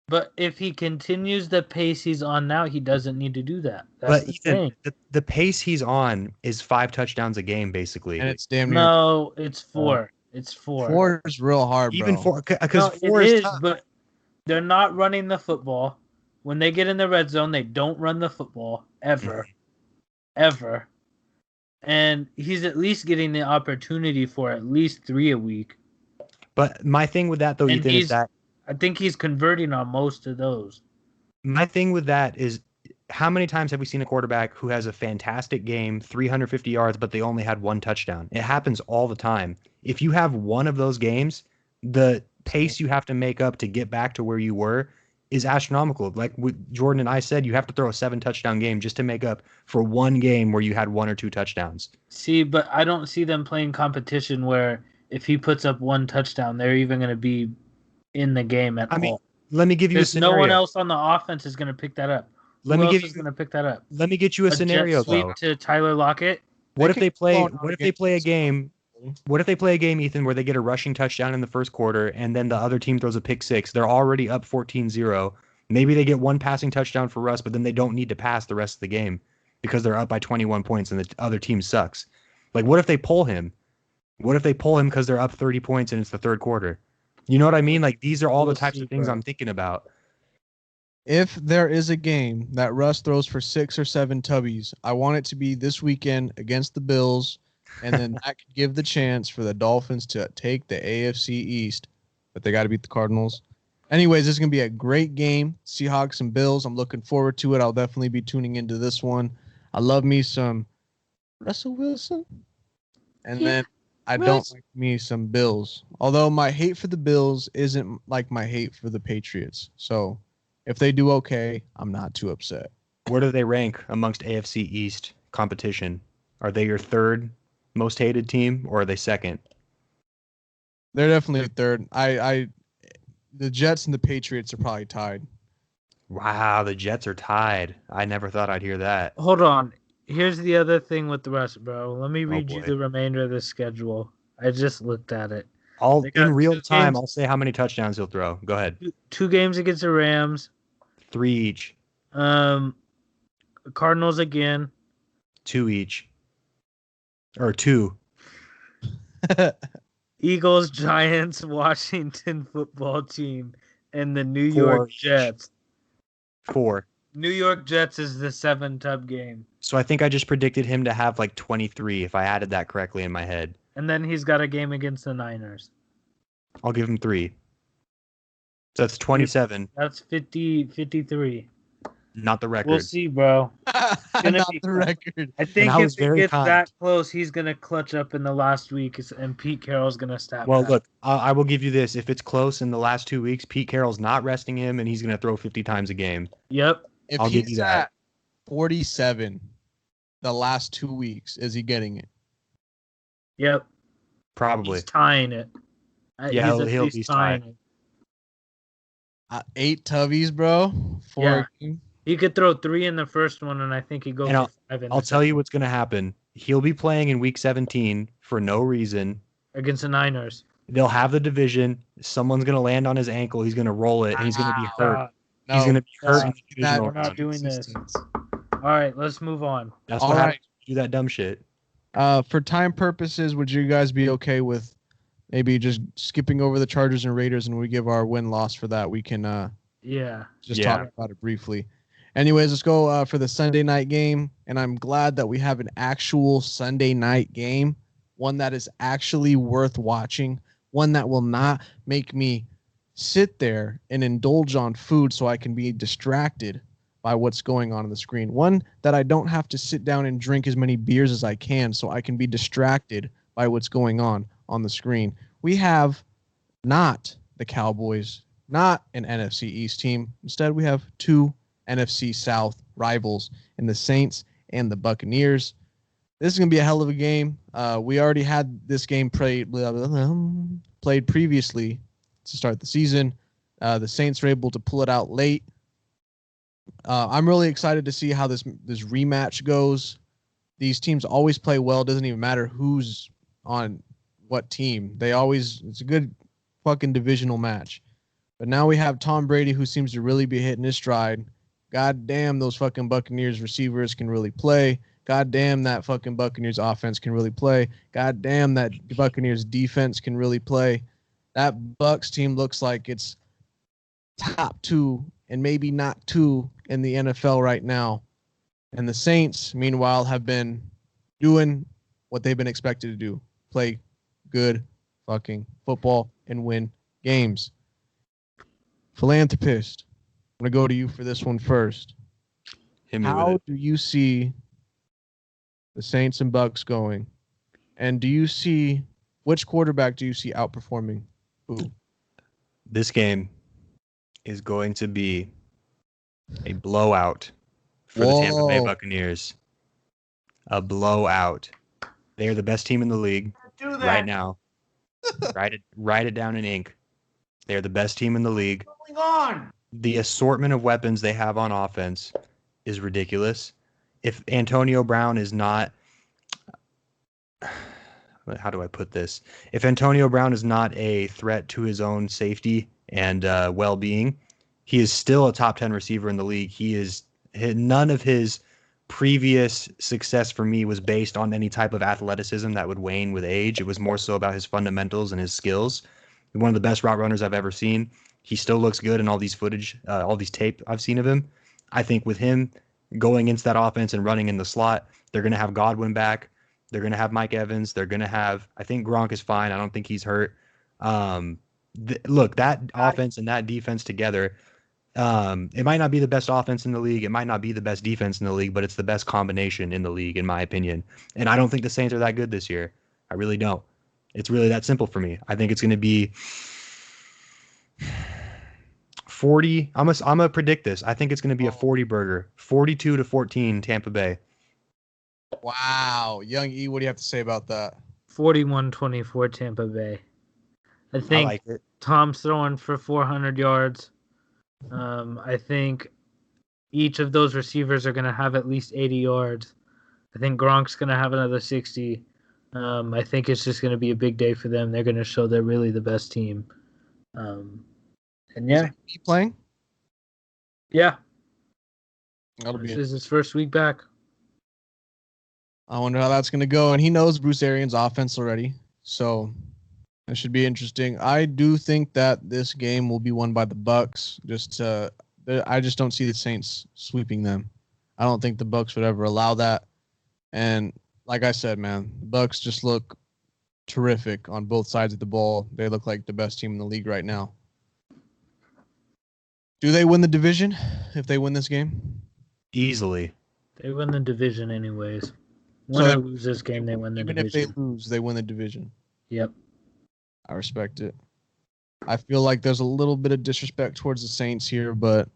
But if he continues the pace he's on now, he doesn't need to do that. But Ethan, the pace he's on is 5 touchdowns a game, basically. And it's damn near. No, it's 4. It's 4. 4 is real hard, bro. Even 4, because 4 is tough. But they're not running the football. When they get in the red zone, they don't run the football ever. Ever. And he's at least getting the opportunity for at least 3 a week. But my thing with that, though, And Ethan, is that I think he's converting on most of those. my thing with that is, how many times have we seen a quarterback who has a fantastic game, 350 yards, but they only had 1 touchdown? It happens all the time. If you have one of those games, the pace you have to make up to get back to where you were is astronomical. Like Jordan and I said, you have to throw a 7 touchdown game just to make up for 1 game where you had 1 or 2 touchdowns. See, but I don't see them playing competition where if he puts up 1 touchdown, they're even going to be in the game at all. Let me give you a scenario. No one else on the offense is going to pick that up. Who else is going to pick that up? Let me get you a scenario, jet sweep though. to Tyler Lockett. What if they play a game? What if they play a game, Ethan, where they get a rushing touchdown in the first quarter and then the other team throws a pick 6? They're already up 14-0. Maybe they get 1 passing touchdown for Russ, but then they don't need to pass the rest of the game because they're up by 21 points and the other team sucks. Like, what if they pull him? What if they pull him because they're up 30 points and it's the third quarter? You know what I mean? Like, these are all the types of things I'm thinking about. If there is a game that Russ throws for 6 or 7 tubbies, I want it to be this weekend against the Bills, and then that could give the chance for the Dolphins to take the AFC East, but they got to beat the Cardinals. Anyways, this is going to be a great game, Seahawks and Bills. I'm looking forward to it. I'll definitely be tuning into this one. I love me some Russell Wilson, and then I don't like me some Bills. Although my hate for the Bills isn't like my hate for the Patriots. So if they do okay, I'm not too upset. Where do they rank amongst AFC East competition? Are they your third most hated team, or are they second? They're definitely third. The Jets and the Patriots are probably tied. Wow, the Jets are tied. I never thought I'd hear that. Hold on. Here's the other thing with the rest, bro. Let me Oh read you boy. the remainder of the schedule. I just looked at it. I'll They in got real two time. games, I'll say how many touchdowns he'll throw. Go ahead. two games against the Rams, 3 each. um, Cardinals again, 2 each. Or 2. Eagles, Giants, Washington football team, and the New 4 York each. Jets. 4. New York Jets is the 7-tub game. So I think I just predicted him to have like 23 if I added that correctly in my head. And then he's got a game against the Niners. I'll give him 3. So that's 27, That's 53. not the record. We'll see, bro. gonna Not be the fun. record. I think I was if it very gets kind. that close, he's gonna clutch up in the last week, and Pete Carroll's gonna snap Well, back. look, I will give you this. If it's close in the last 2 weeks, Pete Carroll's not resting him, and he's going to throw 50 times a game. Yep. If I'll give he's you that. at 47 the last 2 weeks, is he getting it? Yep. Probably. He's tying it. Yeah, he's at he'll least be tying tied. it. 8 tubbies, bro. 4 Yeah. a game. He could throw 3 in the first one, and I think he goes And for 5 in I'll the tell you second what's going to happen. He'll be playing in week 17 for no reason. against the Niners. They'll have the division. Someone's going to land on his ankle. He's going to roll it, and he's going to be hurt. Stop. He's going to be hurt in Stop. the divisional We're not round. doing this. All right, let's move on. That's All what right. happens when you do that dumb shit. For time purposes, would you guys be okay with maybe just skipping over the Chargers and Raiders, and we give our win-loss for that? We can Yeah. just Yeah. talk about it briefly. Anyways, let's go for the Sunday night game, and I'm glad that we have an actual Sunday night game, one that is actually worth watching, one that will not make me sit there and indulge on food so I can be distracted by what's going on the screen. One that I don't have to sit down and drink as many beers as I can so I can be distracted by what's going on the screen. We have not the Cowboys, not an NFC East team. Instead, we have 2 NFC South rivals in the Saints and the Buccaneers. This is going to be a hell of a game. We already had this game played previously to start the season. The Saints were able to pull it out late. I'm really excited to see how this rematch goes. These teams always play well. It doesn't even matter who's on what team. It's a good fucking divisional match. But now we have Tom Brady, who seems to really be hitting his stride. God damn, those fucking Buccaneers receivers can really play. God damn, that fucking Buccaneers offense can really play. God damn, that Buccaneers defense can really play. That Bucks team looks like it's top 2 and maybe not 2 in the NFL right now. And the Saints, meanwhile, have been doing what they've been expected to do. Play good fucking football and win games. Philanthropist, I'm going to go to you for this one first. Hit me with How it. do you see the Saints and Bucks going? And which quarterback do you see outperforming who? This game is going to be a blowout for the Tampa Bay Whoa. Buccaneers. A blowout. They are the best team in the league Do that. right now. Write it down in ink. They are the best team in the league. What's going on? The assortment of weapons they have on offense is ridiculous. If Antonio Brown is not, how do I put this? If Antonio Brown is not a threat to his own safety and well-being, he is still a top 10 receiver in the league. None of his previous success for me was based on any type of athleticism that would wane with age. It was more so about his fundamentals and his skills. One of the best route runners I've ever seen. He still looks good in all these tape I've seen of him. I think with him going into that offense and running in the slot, they're going to have Godwin back. They're going to have Mike Evans. They're going to have, I think Gronk is fine. I don't think he's hurt. Look, that offense and that defense together, it might not be the best offense in the league. It might not be the best defense in the league, but it's the best combination in the league, in my opinion. And I don't think the Saints are that good this year. I really don't. It's really that simple for me. I think it's going to be 40. I'm gonna predict this. I think it's going to be a 40 burger, 42-14 Tampa Bay. Wow. Young E, what do you have to say about that? 41-24 Tampa Bay. I I think like it. Tom's throwing for 400 yards. I think each of those receivers are going to have at least 80 yards. I think Gronk's going to have another 60. I think it's just going to be a big day for them. They're going to show they're really the best team. And yeah, Is he playing? yeah, That'll this be. is his first week back. I wonder how that's going to go. And he knows Bruce Arians' offense already. So that should be interesting. I do think that this game will be won by the Bucks. I just don't see the Saints sweeping them. I don't think the Bucks would ever allow that. And like I said, man, the Bucks just look terrific on both sides of the ball. They look like the best team in the league right now. Do they win the division if they win this game? Easily. They win the division anyways. Win So or lose this game, they win the Even division. if they lose, they win the division. Yep. I respect it. I feel like there's a little bit of disrespect towards the Saints here, but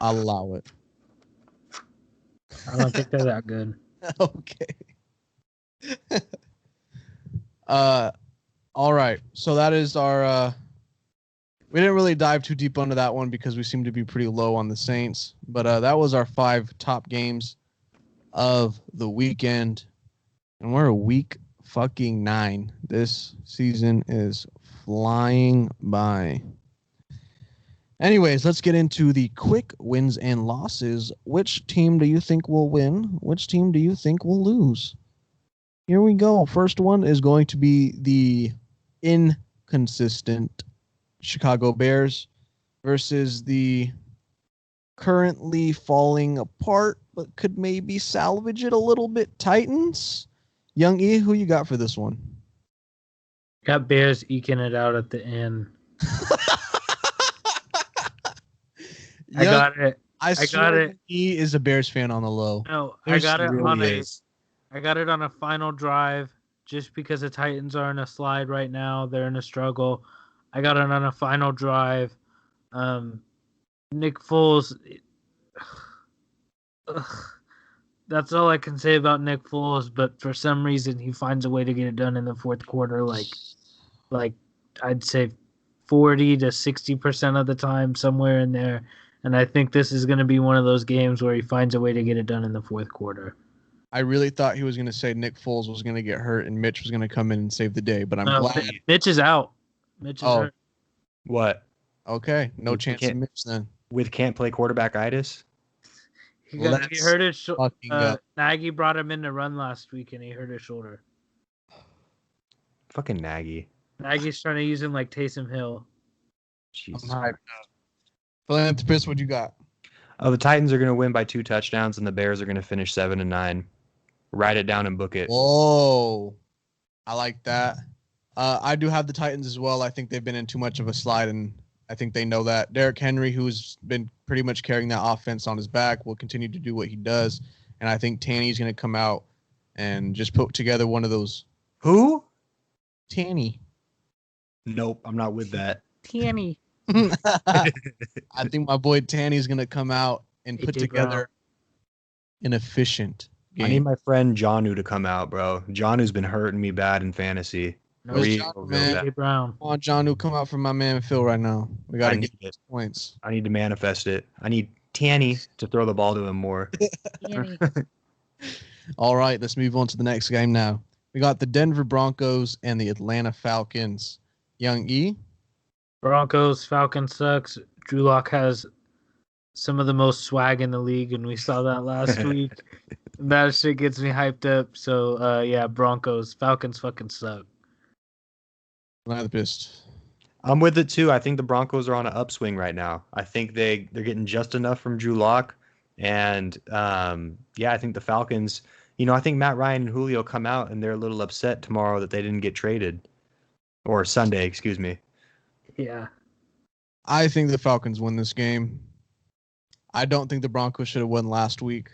I'll allow it. I don't think they're that good. Okay. All right. So that is our we didn't really dive too deep into that one because we seem to be pretty low on the Saints, but that was our 5 top games of the weekend. And we're a week fucking 9. This season is flying by. Anyways, let's get into the quick wins and losses. Which team do you think will win? Which team do you think will lose? Here we go. First one is going to be the inconsistent Chicago Bears versus the currently falling apart, but could maybe salvage it a little bit, Titans. Young E, who you got for this one? Got Bears eking it out at the end. I got it. I got swear it. E is a Bears fan on the low. No, There's I got it on really a. is. I got it on a final drive just because the Titans are in a slide right now. They're in a struggle. I got it on a final drive. Nick Foles. That's all I can say about Nick Foles. But for some reason, he finds a way to get it done in the fourth quarter. Like I'd say 40 to 60% of the time, somewhere in there. And I think this is going to be one of those games where he finds a way to get it done in the fourth quarter. I really thought he was going to say Nick Foles was going to get hurt and Mitch was going to come in and save the day, but I'm glad. Mitch is out. Mitch is hurt. What? Okay, no We chance can't- of Mitch then. With can't play quarterback-itis? He Let's hurt his shoulder. fucking go. Nagy brought him in to run last week, and he hurt his shoulder. Fucking Nagy. Nagy's trying to use him like Taysom Hill. Jesus. I'm hyped. Philanthropist, what you got? Oh, the Titans are going to win by 2 touchdowns, and the Bears are going to finish 7-9. Write it down and book it. Whoa, I like that. I do have the Titans as well. I think they've been in too much of a slide, and I think they know that. Derrick Henry, who's been pretty much carrying that offense on his back, will continue to do what he does. And I think Tanny's going to come out and just put together one of those. Who? Tanny. Nope, I'm not with that. Tanny. I think my boy Tanny's going to come out and put AJ together an efficient I need game. my friend Jonu to come out, bro. Jonu's been hurting me bad in fantasy. No, Where's Real, Jonu, real man? bad. AJ Brown. Come on, John, come out for my man Phil right now. We got I to get need it. points. I need to manifest it. I need Tanny to throw the ball to him more. All right, let's move on to the next game now. We got the Denver Broncos and the Atlanta Falcons. Young E. Broncos, Falcons sucks. Drew Lock has some of the most swag in the league, and we saw that last week. That shit gets me hyped up. So, yeah, Broncos. Falcons fucking suck. Philanthropist. I'm with it too. I think the Broncos are on an upswing right now. I think they're getting just enough from Drew Lock, and yeah, I think the Falcons. I think Matt Ryan and Julio come out and they're a little upset tomorrow that they didn't get traded, or Sunday, excuse me. Yeah. I think the Falcons win this game. I don't think the Broncos should have won last week.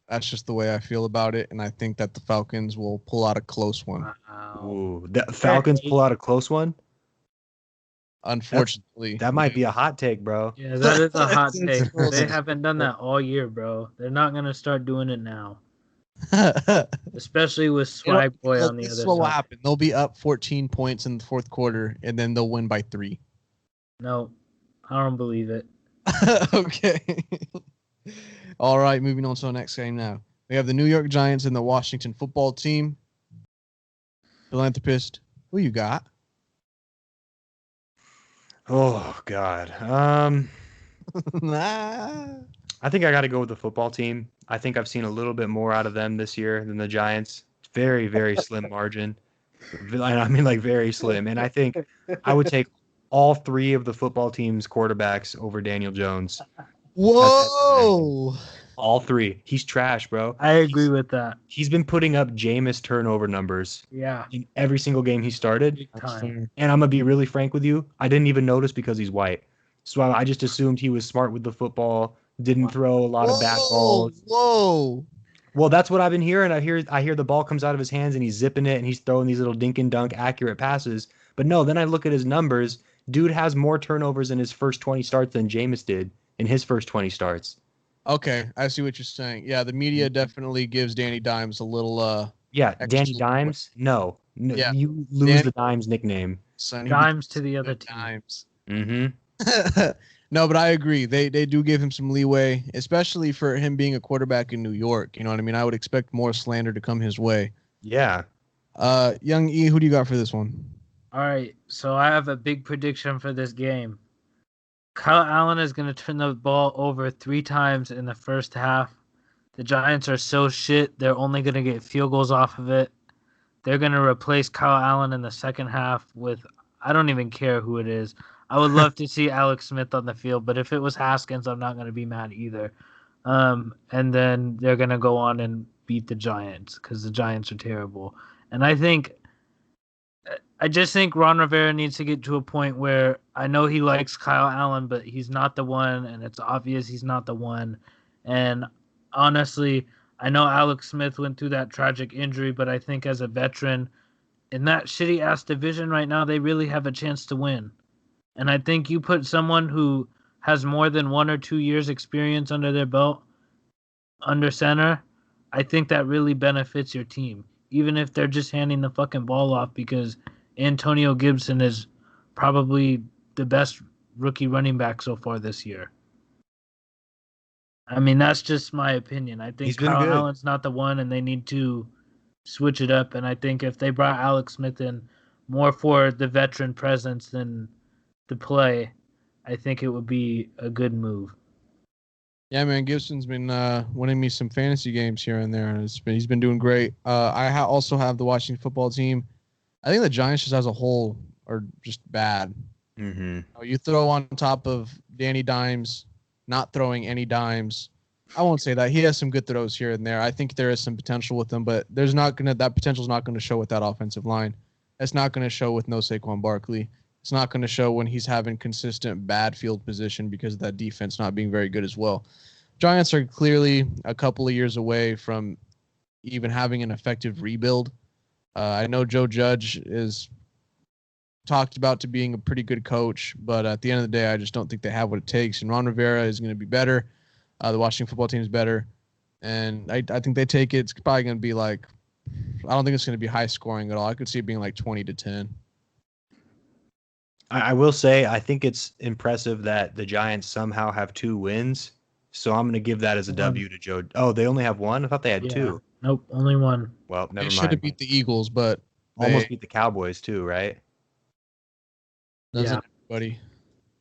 That's just the way I feel about it, and I think that the Falcons will pull out a close one. Wow. Ooh, the Falcons pull out a close one. Unfortunately, That might be a hot take, bro. Yeah, that is a hot It's take. close. They haven't done that all year, bro. They're not going to start doing it now. especially with Swag Boy on the this other is what will side. happen. They'll be up 14 points in the fourth quarter, and then they'll win by 3. No, I don't believe it. Okay. All right, moving on to the next game now. We have the New York Giants and the Washington football team. Philanthropist, who you got? Oh God. Nah. I think I got to go with the football team. I think I've seen a little bit more out of them this year than the Giants. Very, very slim margin. I mean, like very slim. And I think I would take all 3 of the football team's quarterbacks over Daniel Jones. Whoa. All 3. He's trash, bro. I agree with that. He's been putting up Jameis turnover numbers Yeah, in every single game he started. big time. And I'm going to be really frank with you. I didn't even notice because he's white. So I just assumed he was smart with the football, didn't throw a lot of bad balls. Whoa. Well, that's what I've been hearing. I hear the ball comes out of his hands and he's zipping it and he's throwing these little dink and dunk accurate passes. But no, then I look at his numbers. Dude has more turnovers in his first 20 starts than Jameis did in his first 20 starts. Okay, I see what you're saying. Yeah, the media definitely gives Danny Dimes a little Yeah, extra Danny Dimes? No. Yeah. You lose the Dimes nickname. Sonny Dimes to the other team. Dimes. Mm-hmm. No, but I agree. They do give him some leeway, especially for him being a quarterback in New York. You know what I mean? I would expect more slander to come his way. Yeah. Young E, who do you got for this one? All right, so I have a big prediction for this game. Kyle Allen is going to turn the ball over 3 times in the first half. The Giants are so shit, they're only going to get field goals off of it. They're going to replace Kyle Allen in the second half with, I don't even care who it is. I would love to see Alex Smith on the field, but if it was Haskins, I'm not going to be mad either. And then they're going to go on and beat the Giants because the Giants are terrible. And I just think Ron Rivera needs to get to a point where I know he likes Kyle Allen, but he's not the one, and it's obvious he's not the one. And honestly, I know Alex Smith went through that tragic injury, but I think as a veteran in that shitty-ass division right now, they really have a chance to win. And I think you put someone who has more than 1 or 2 years experience under their belt under center, I think that really benefits your team, even if they're just handing the fucking ball off because Antonio Gibson is probably the best rookie running back so far this year. I mean, that's just my opinion. I think Kyle Allen's not the one, and they need to switch it up. And I think if they brought Alex Smith in more for the veteran presence than the play, I think it would be a good move. Yeah, man, Gibson's been winning me some fantasy games here and there, and he's been doing great. I also have the Washington football team. I think the Giants just as a whole are just bad. Mm-hmm. You throw on top of Danny Dimes not throwing any dimes. I won't say that. He has some good throws here and there. I think there is some potential with him, but that potential is not going to show with that offensive line. It's not going to show with no Saquon Barkley. It's not going to show when he's having consistent bad field position because of that defense not being very good as well. Giants are clearly a couple of years away from even having an effective rebuild. I know Joe Judge is talked about to being a pretty good coach, but at the end of the day, I just don't think they have what it takes. And Ron Rivera is going to be better. The Washington football team is better. And I think they take it. It's probably going to be like, I don't think it's going to be high scoring at all. I could see it being like 20-10. I will say, I think it's impressive that the Giants somehow have 2 wins. So I'm going to give that as a W to Joe. Oh, they only have 1? I thought they had 2. Nope, only 1. Well, never mind. They should have beat the Eagles, but almost beat the Cowboys too, right? Doesn't everybody?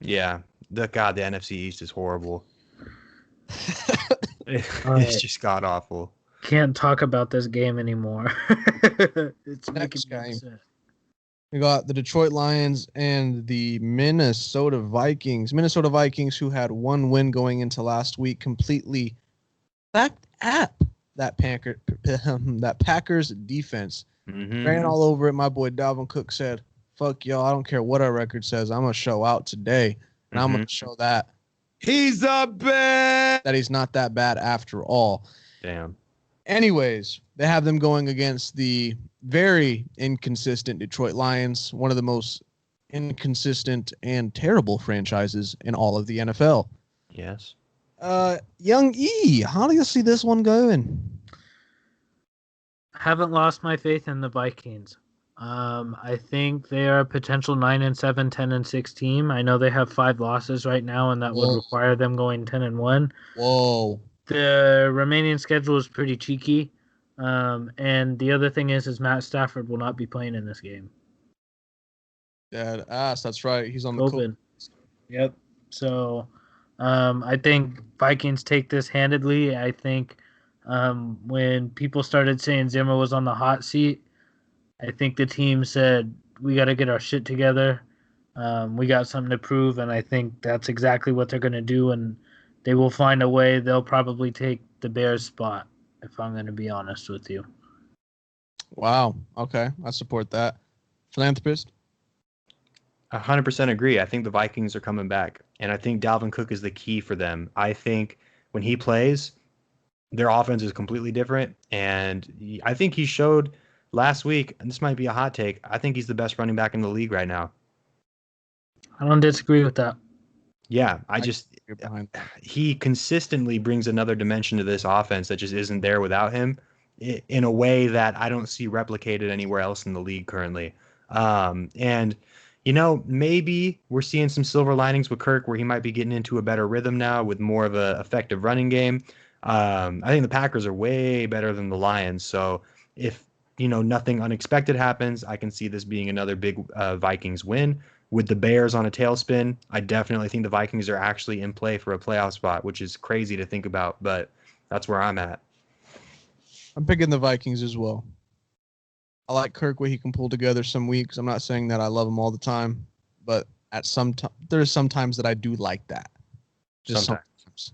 Yeah. The NFC East is horrible. It's just god awful. Can't talk about this game anymore. It's Next making me game. upset. We got the Detroit Lions and the Minnesota Vikings. Minnesota Vikings, who had 1 win going into last week, completely backed up that Packers defense. Mm-hmm. Ran all over it. My boy Dalvin Cook said, "Fuck y'all, I don't care what our record says. I'm gonna show out today, and I'm gonna show that he's a bad. That he's not that bad after all." Damn. Anyways, they have them going against the very inconsistent Detroit Lions, one of the most inconsistent and terrible franchises in all of the NFL. Yes. Young E, how do you see this one going? Haven't lost my faith in the Vikings. I think they are a potential 9-7, 10-6 team. I know they have 5 losses right now, and that would Whoa. require them going 10-1. Whoa. The remaining schedule is pretty cheeky. And the other thing is Matt Stafford will not be playing in this game. Dad ass. That's right. He's on the COVID. Yep. So I think Vikings take this handedly. I think when people started saying Zimmer was on the hot seat, I think the team said, we got to get our shit together. We got something to prove, and I think that's exactly what they're going to do, and they will find a way. They'll probably take the Bears' spot, if I'm going to be honest with you. Wow. Okay. I support that. Philanthropist? 100% agree. I think the Vikings are coming back, and I think Dalvin Cook is the key for them. I think when he plays, their offense is completely different, and I think he showed last week, and this might be a hot take, I think he's the best running back in the league right now. I don't disagree with that. Yeah, he consistently brings another dimension to this offense that just isn't there without him in a way that I don't see replicated anywhere else in the league currently. And maybe we're seeing some silver linings with Kirk where he might be getting into a better rhythm now with more of an effective running game. I think the Packers are way better than the Lions. So if, nothing unexpected happens, I can see this being another big Vikings win. With the Bears on a tailspin, I definitely think the Vikings are actually in play for a playoff spot, which is crazy to think about, but that's where I'm at. I'm picking the Vikings as well. I like Kirk where he can pull together some weeks. I'm not saying that I love him all the time, but at some time, there's some times that I do like that. Just sometimes.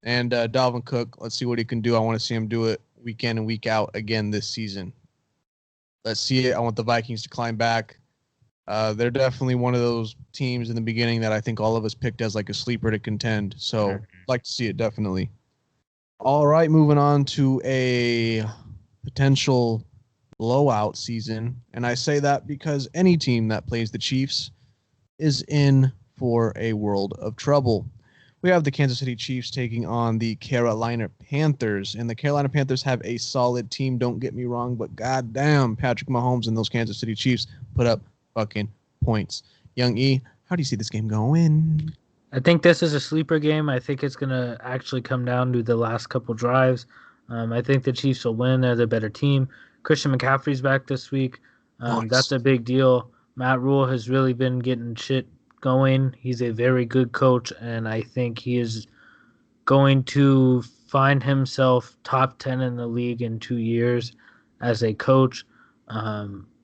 And Dalvin Cook, let's see what he can do. I want to see him do it week in and week out again this season. Let's see it. I want the Vikings to climb back. They're definitely one of those teams in the beginning that I think all of us picked as like a sleeper to contend. So I'd like to see it definitely. All right, moving on to a potential blowout season. And I say that because any team that plays the Chiefs is in for a world of trouble. We have the Kansas City Chiefs taking on the Carolina Panthers, and the Carolina Panthers have a solid team, don't get me wrong, but goddamn, Patrick Mahomes and those Kansas City Chiefs put up fucking points. Young E, how do you see this game going? I think this is a sleeper game. I think it's going to actually come down to the last couple drives. I think the Chiefs will win. They're the better team. Christian McCaffrey's back this week. Nice. That's a big deal. Matt Rule has really been getting shit going. He's a very good coach, and I think he is going to find himself top 10 in the league in 2 years as a coach.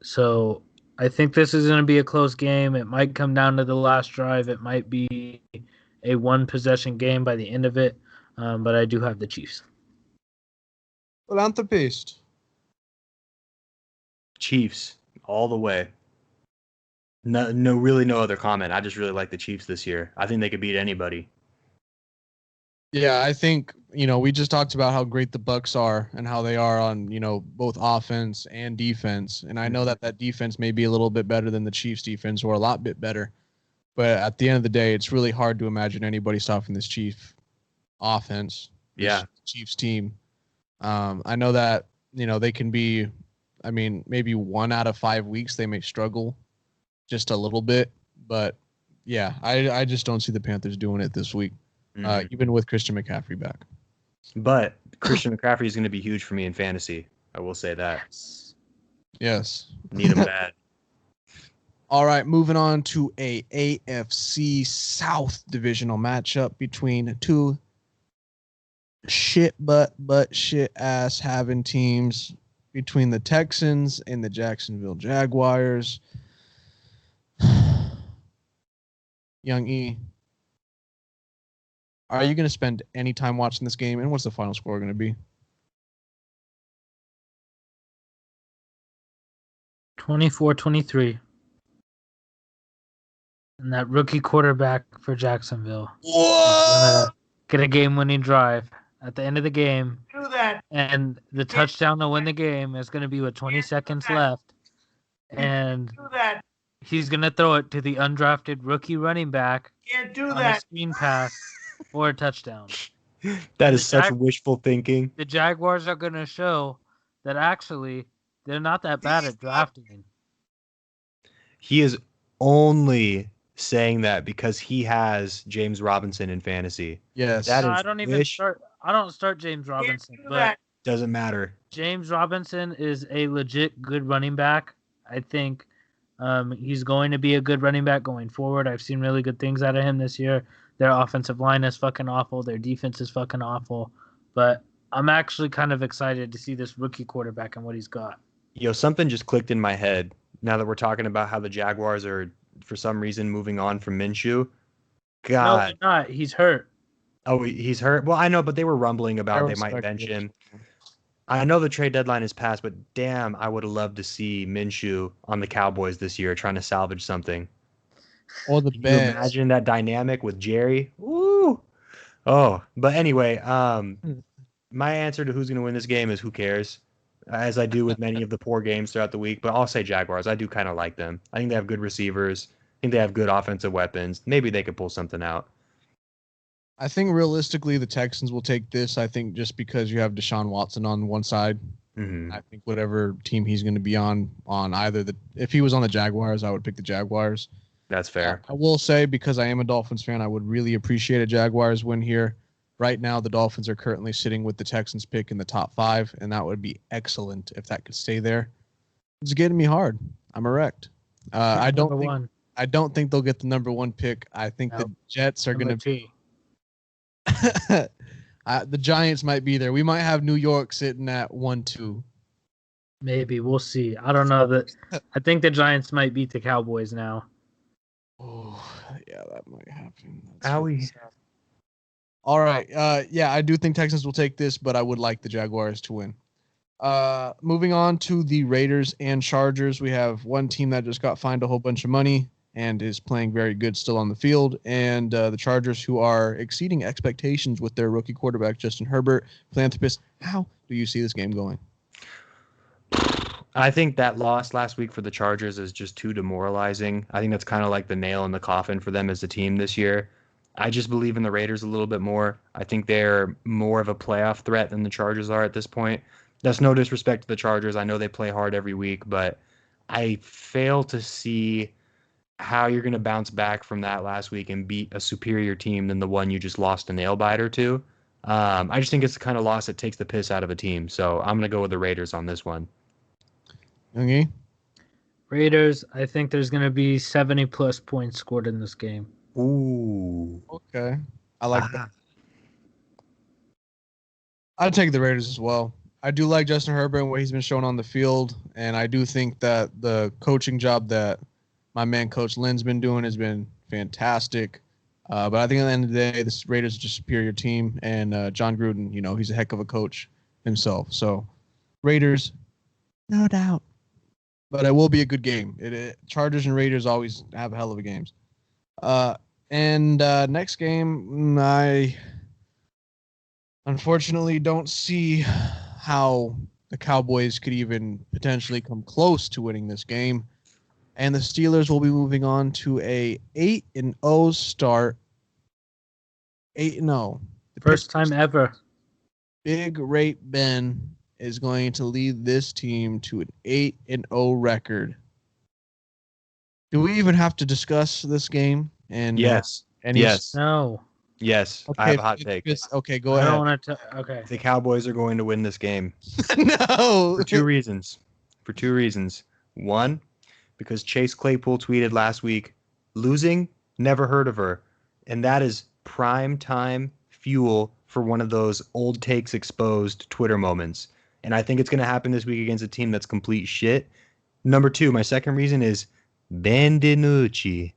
So I think this is going to be a close game. It might come down to the last drive. It might be a one-possession game by the end of it, but I do have the Chiefs. Philanthropist. Chiefs all the way. Really no other comment. I just really like the Chiefs this year. I think they could beat anybody. Yeah, I think, we just talked about how great the Bucs are and how they are on, both offense and defense. And I know that defense may be a little bit better than the Chiefs defense or a lot bit better. But at the end of the day, it's really hard to imagine anybody stopping this Chief offense. Yeah. Chiefs team. I know that, they can be, maybe 1 out of 5 weeks they may struggle just a little bit. But, yeah, I just don't see the Panthers doing it this week, even with Christian McCaffrey back. But Christian McCaffrey is going to be huge for me in fantasy. I will say that. Yes. Need him bad. All right, moving on to a AFC South divisional matchup between two shit ass having teams, between the Texans and the Jacksonville Jaguars. Young E, are you going to spend any time watching this game, and what's the final score going to be? 24-23. And that rookie quarterback for Jacksonville get a game-winning drive at the end of the game. Do that. And the touchdown to win the game is going to be with 20 seconds left. And Do that. he's going to throw it to the undrafted rookie running back Can't do on a that. screen pass for a touchdown. That is such wishful thinking. The Jaguars are going to show that actually they're not that bad at drafting. He is only saying that because he has James Robinson in fantasy. Yes. That No, is I don't even wish. start. I don't start James Robinson, but Doesn't matter. James Robinson is a legit good running back. I think he's going to be a good running back going forward. I've seen really good things out of him this year. Their offensive line is fucking awful. Their defense is fucking awful. But I'm actually kind of excited to see this rookie quarterback and what he's got. Yo, something just clicked in my head now that we're talking about how the Jaguars are, for some reason, moving on from Minshew. No, God. they're not. He's hurt. Oh, he's hurt. Well, I know, but they were rumbling about I they might respect bench it. him. I know the trade deadline is passed, but damn, I would have loved to see Minshew on the Cowboys this year trying to salvage something. Or the Can you Bears. imagine that dynamic with Jerry? Woo! Oh, but anyway, my answer to who's going to win this game is who cares, as I do with many of the poor games throughout the week. But I'll say Jaguars. I do kind of like them. I think they have good receivers. I think they have good offensive weapons. Maybe they could pull something out. I think realistically the Texans will take this. I think just because you have Deshaun Watson on one side, Mm-hmm. I think whatever team he's going to be on either if he was on the Jaguars, I would pick the Jaguars. That's fair. I will say, because I am a Dolphins fan, I would really appreciate a Jaguars win here. Right now, the Dolphins are currently sitting with the Texans pick in the top 5, and that would be excellent if that could stay there. It's getting me hard. I'm erect. I don't think they'll get the number 1 pick. I think the Jets are going to be. The Giants might be there. We might have New York sitting at 1-2. Maybe we'll see. I don't know. I think the Giants might beat the Cowboys now. Oh, yeah, that might happen. Owie. All right. Yeah, I do think Texans will take this, but I would like the Jaguars to win. Moving on to the Raiders and Chargers, we have one team that just got fined a whole bunch of money and is playing very good still on the field, and the Chargers, who are exceeding expectations with their rookie quarterback, Justin Herbert. Philanthropist, how do you see this game going? I think that loss last week for the Chargers is just too demoralizing. I think that's kind of like the nail in the coffin for them as a team this year. I just believe in the Raiders a little bit more. I think they're more of a playoff threat than the Chargers are at this point. That's no disrespect to the Chargers. I know they play hard every week, but I fail to see how you're going to bounce back from that last week and beat a superior team than the one you just lost a nail biter to. I just think it's the kind of loss that takes the piss out of a team. So I'm going to go with the Raiders on this one. Okay. Raiders, I think there's going to be 70-plus points scored in this game. Ooh. Okay. I like that. I'd take the Raiders as well. I do like Justin Herbert and what he's been showing on the field, and I do think that the coaching job that my man Coach Lynn's been doing has been fantastic. But I think at the end of the day, the Raiders are just a superior team, and John Gruden, he's a heck of a coach himself. So Raiders, no doubt. But it will be a good game. Chargers and Raiders always have a hell of a games. And next game, I unfortunately don't see how the Cowboys could even potentially come close to winning this game. And the Steelers will be moving on to a 8-0 start. 8-0. First time ever. Big Rate Ben is going to lead this team to an 8-0 record. Do we even have to discuss this game? And yes. Yes. No. Yes. Okay, I have a hot take. Okay, go I ahead. don't want to. Okay. The Cowboys are going to win this game. No. For two reasons. One, because Chase Claypool tweeted last week, losing, never heard of her. And that is prime time fuel for one of those old takes exposed Twitter moments. And I think it's going to happen this week against a team that's complete shit. Number two, my second reason is Ben DiNucci.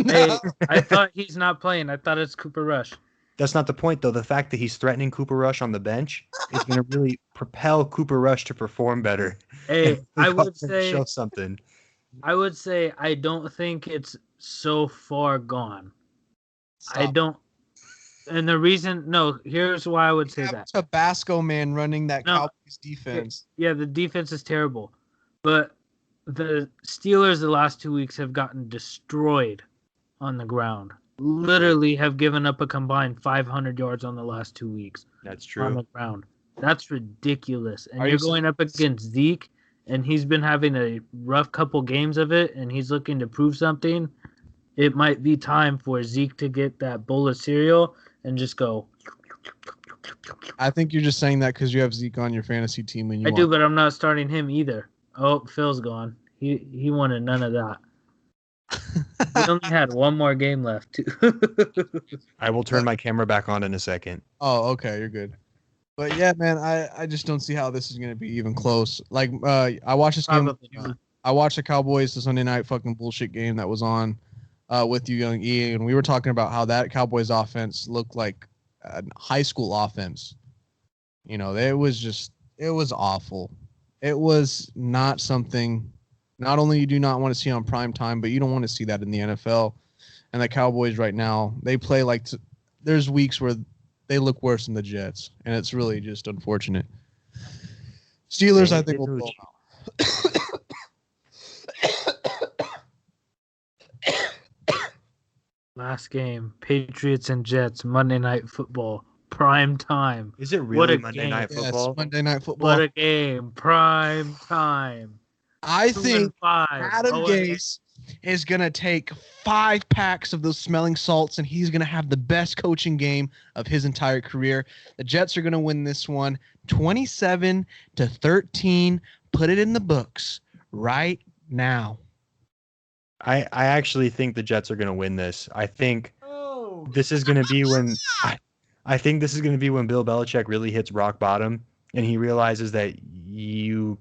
Hey, I thought he's not playing. I thought it's Cooper Rush. That's not the point, though. The fact that he's threatening Cooper Rush on the bench is going to really propel Cooper Rush to perform better. Hey, I would say show something. I don't think it's so far gone. Stop. I don't. And the reason, here's why I would say that. Tabasco man running that No. Cowboys defense. Yeah, the defense is terrible. But the Steelers the last 2 weeks have gotten destroyed on the ground. Literally have given up a combined 500 yards on the last 2 weeks. That's On true. the ground. That's ridiculous. And Are you're you going up against Zeke, and he's been having a rough couple games of it, and he's looking to prove something. It might be time for Zeke to get that bowl of cereal and just go. I think you're just saying that because you have Zeke on your fantasy team and you I want. do, but I'm not starting him either. Oh, Phil's gone. He wanted none of that. We only had one more game left, too. I will turn my camera back on in a second. Oh, okay, you're good. But yeah, man, I just don't see how this is gonna be even close. Like, I watched this game. Probably not. I watched the Cowboys the Sunday night fucking bullshit game that was on, with you, Young E, and we were talking about how that Cowboys offense looked like a high school offense. You know, it was awful. It was not something. Not only you do not want to see on prime time, but you don't want to see that in the NFL. And the Cowboys right now, they play like there's weeks where they look worse than the Jets, and it's really just unfortunate. Steelers, I think, will blow them out. Last game, Patriots and Jets, Monday Night Football, prime time. Is it What really a Monday game. Night Yes, Football? Monday Night What Football. a game, prime time. I 2 think and 5. Adam Oh, and- Gase is going to take 5 packs of those smelling salts, and he's going to have the best coaching game of his entire career. The Jets are going to win this one 27-13. Put it in the books right now. I actually think the Jets are going to win this. I think this is going to be when I think this is going to be when Bill Belichick really hits rock bottom and he realizes that you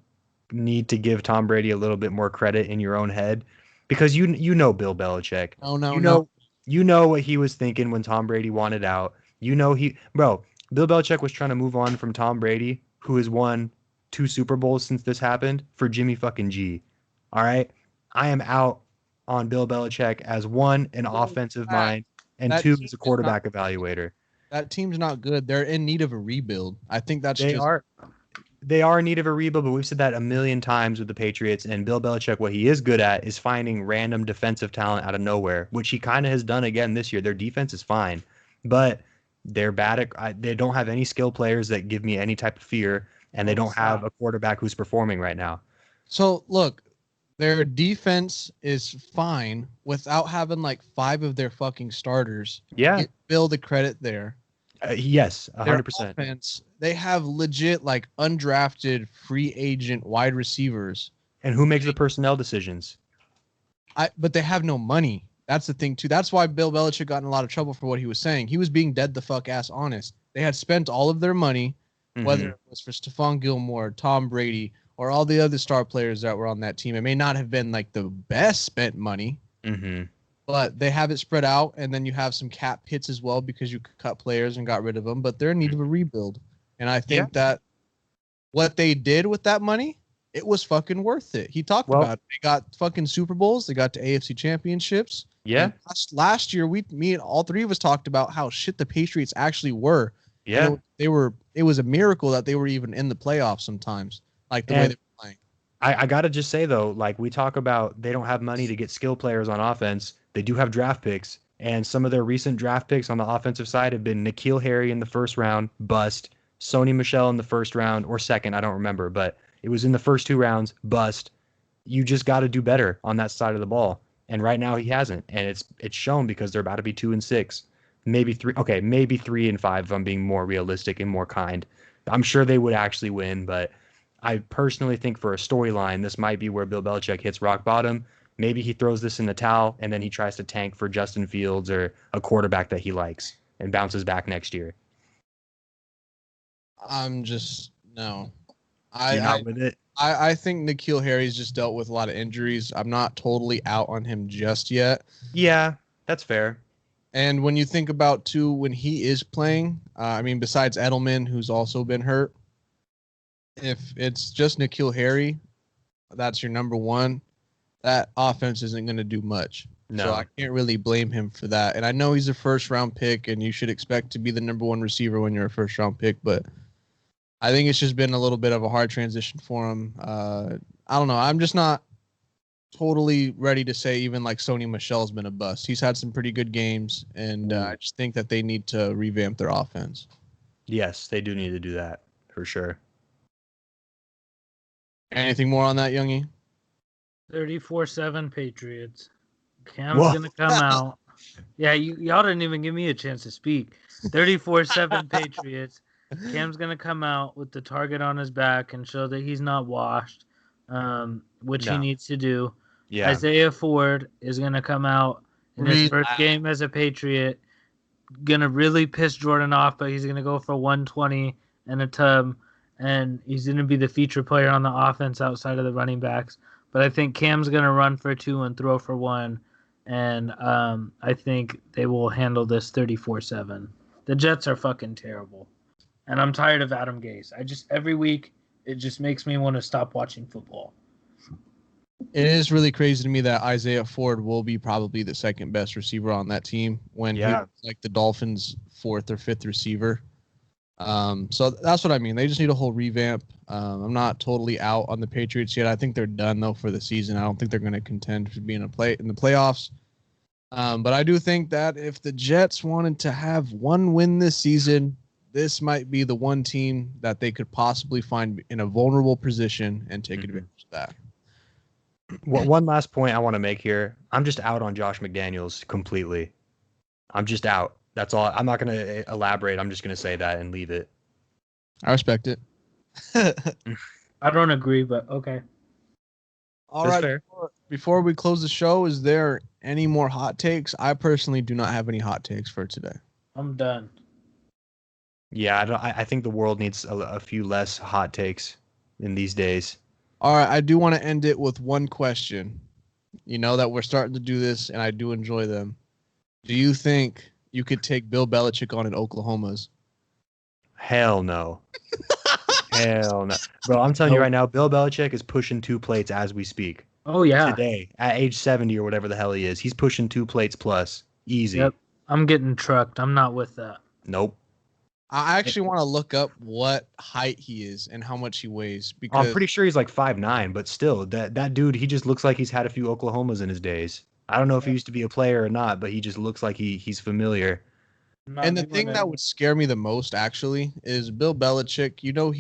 need to give Tom Brady a little bit more credit in your own head because you know Bill Belichick. You know what he was thinking when Tom Brady wanted out. Bill Belichick was trying to move on from Tom Brady, who has won 2 Super Bowls since this happened, for Jimmy fucking G. All right? I am out on Bill Belichick as 1, an offensive mind, and That 2, team as a is quarterback evaluator. That team's not good. They're in need of a rebuild. I think that's They are in need of a rebuild, but we've said that a million times with the Patriots. And Bill Belichick, what he is good at is finding random defensive talent out of nowhere, which he kind of has done again this year. Their defense is fine, but they're bad at. They don't have any skill players that give me any type of fear, and they don't have a quarterback who's performing right now. So look, their defense is fine without having like 5 of their fucking starters. Yeah. Give Bill the credit there. Yes, Their 100%. offense, they have legit like undrafted free agent wide receivers. And who makes the personnel decisions? But they have no money. That's the thing too. That's why Bill Belichick got in a lot of trouble for what he was saying. He was being dead the fuck ass honest. They had spent all of their money, whether it was for Stephon Gilmore, Tom Brady, or all the other star players that were on that team. It may not have been like the best spent money, but they have it spread out, and then you have some cap hits as well because you cut players and got rid of them, but they're in need of a rebuild. And I think that what they did with that money, it was fucking worth it. He talked about it. They got fucking Super Bowls. They got to AFC championships. Yeah. Last year, me and all 3 of us talked about how shit the Patriots actually were. Yeah. It was a miracle that they were even in the playoffs sometimes, like the way they were playing. I got to just say, though, like we talk about, they don't have money to get skill players on offense. They do have draft picks. And some of their recent draft picks on the offensive side have been N'Keal Harry in the first round, bust. Sony Michel in the first round or second, I don't remember, but it was in the first 2 rounds, bust. You just got to do better on that side of the ball. And right now he hasn't. And it's shown because they're about to be 2-6. Maybe 3. Okay, maybe 3-5 if I'm being more realistic and more kind. I'm sure they would actually win, but I personally think for a storyline, this might be where Bill Belichick hits rock bottom. Maybe he throws this in the towel and then he tries to tank for Justin Fields or a quarterback that he likes and bounces back next year. I'm just no. You're not with it? I think N'Keal Harry's just dealt with a lot of injuries. I'm not totally out on him just yet. Yeah, that's fair. And when you think about too, when he is playing, besides Edelman, who's also been hurt, if it's just N'Keal Harry, that's your number one. That offense isn't going to do much. No. So I can't really blame him for that. And I know he's a first round pick, and you should expect to be the number 1 receiver when you're a first round pick, but I think it's just been a little bit of a hard transition for him. I don't know. I'm just not totally ready to say even like Sony Michel's been a bust. He's had some pretty good games, and I just think that they need to revamp their offense. Yes, they do need to do that for sure. Anything more on that, Youngie? 34-7 Patriots. Cam's Whoa. gonna come out. Yeah, y'all didn't even give me a chance to speak. 34-7 Patriots. Cam's gonna come out with the target on his back and show that he's not washed, which he No. needs to do. Yeah. Isaiah Ford is gonna come out in his first game as a Patriot, gonna really piss Jordan off, but he's gonna go for 120 and a tub, and he's gonna be the feature player on the offense outside of the running backs. But I think Cam's gonna run for 2 and throw for 1, and I think they will handle this 34-7. The Jets are fucking terrible, and I'm tired of Adam Gase. Every week it just makes me want to stop watching football. It is really crazy to me that Isaiah Ford will be probably the second best receiver on that team when he was like the Dolphins' 4th or 5th receiver. So that's what I mean. They just need a whole revamp. I'm not totally out on the Patriots yet. I think they're done though for the season. I don't think they're going to contend to be in the playoffs. But I do think that if the Jets wanted to have one win this season, this might be the one team that they could possibly find in a vulnerable position and take advantage of that. One last point I want to make here. I'm just out on Josh McDaniels completely. I'm just out. That's all. I'm not going to elaborate. I'm just going to say that and leave it. I respect it. I don't agree, but okay. All That's right. fair. Before we close the show, is there any more hot takes? I personally do not have any hot takes for today. I'm done. Yeah, I think the world needs a few less hot takes in these days. All right. I do want to end it with one question. You know that we're starting to do this, and I do enjoy them. Do you think you could take Bill Belichick on in Oklahoma's? Hell no. Hell no. Bro, I'm telling you right now, Bill Belichick is pushing 2 plates as we speak. Oh, yeah. Today, at age 70 or whatever the hell he is. He's pushing 2 plates plus. Easy. Yep. I'm getting trucked. I'm not with that. Nope. I actually want to look up what height he is and how much he weighs. Because I'm pretty sure he's like 5'9", but still, that dude, he just looks like he's had a few Oklahomas in his days. I don't know if he used to be a player or not, but he just looks like he's familiar. And the thing that would scare me the most, actually, is Bill Belichick. You know,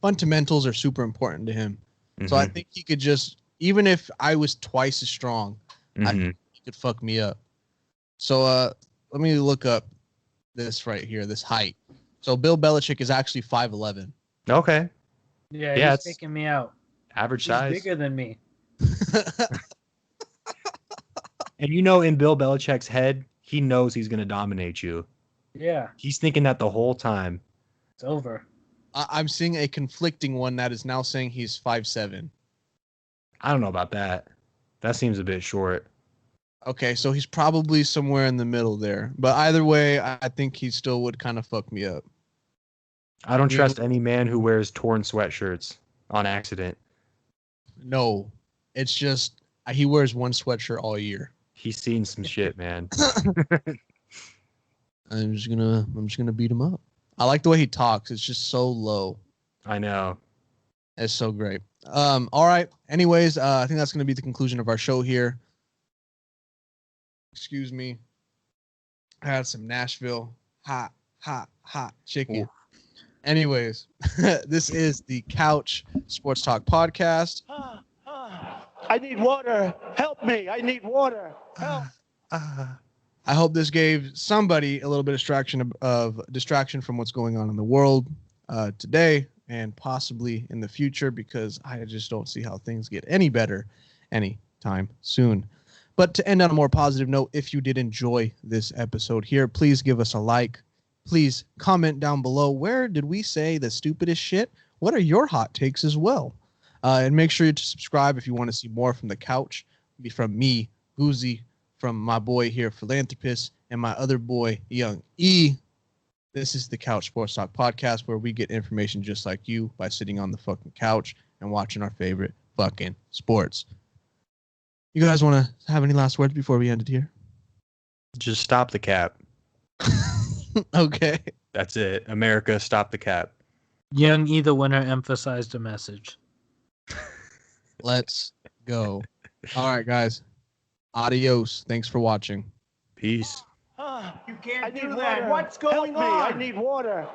fundamentals are super important to him. So I think he could just, even if I was twice as strong, I think he could fuck me up. So let me look up this right here, this height. So Bill Belichick is actually 5'11". Okay. Yeah, he's taking me out. Average He's size. bigger than me. And you know, in Bill Belichick's head, he knows he's going to dominate you. Yeah. He's thinking that the whole time. It's over. I'm seeing a conflicting one that is now saying he's 5'7". I don't know about that. That seems a bit short. Okay, so he's probably somewhere in the middle there. But either way, I think he still would kind of fuck me up. I don't trust any man who wears torn sweatshirts on accident. No, it's just he wears one sweatshirt all year. He's seen some shit, man. I'm just gonna beat him up. I like the way he talks. It's just so low. I know. It's so great. All right. Anyways, I think that's gonna be the conclusion of our show here. Excuse me. I had some Nashville hot chicken. Ooh. Anyways, this is the Couch Sports Talk Podcast. I need water. Help me. I need water. Help. I hope this gave somebody a little bit of distraction from what's going on in the world today and possibly in the future, because I just don't see how things get any better anytime soon. But to end on a more positive note, if you did enjoy this episode here, please give us a like. Please comment down below, where did we say the stupidest shit? What are your hot takes as well? And make sure to subscribe if you want to see more from the couch, from me, Goozy, from my boy here, Philanthropist, and my other boy, Young E. This is the Couch Sports Talk Podcast, where we get information just like you by sitting on the fucking couch and watching our favorite fucking sports. You guys want to have any last words before we end it here? Just stop the cap. Okay. That's it. America, stop the cap. Young E, the winner, emphasized a message. Let's go. All right, guys. Adios. Thanks for watching. Peace. You can't do that. What's going on? I need water.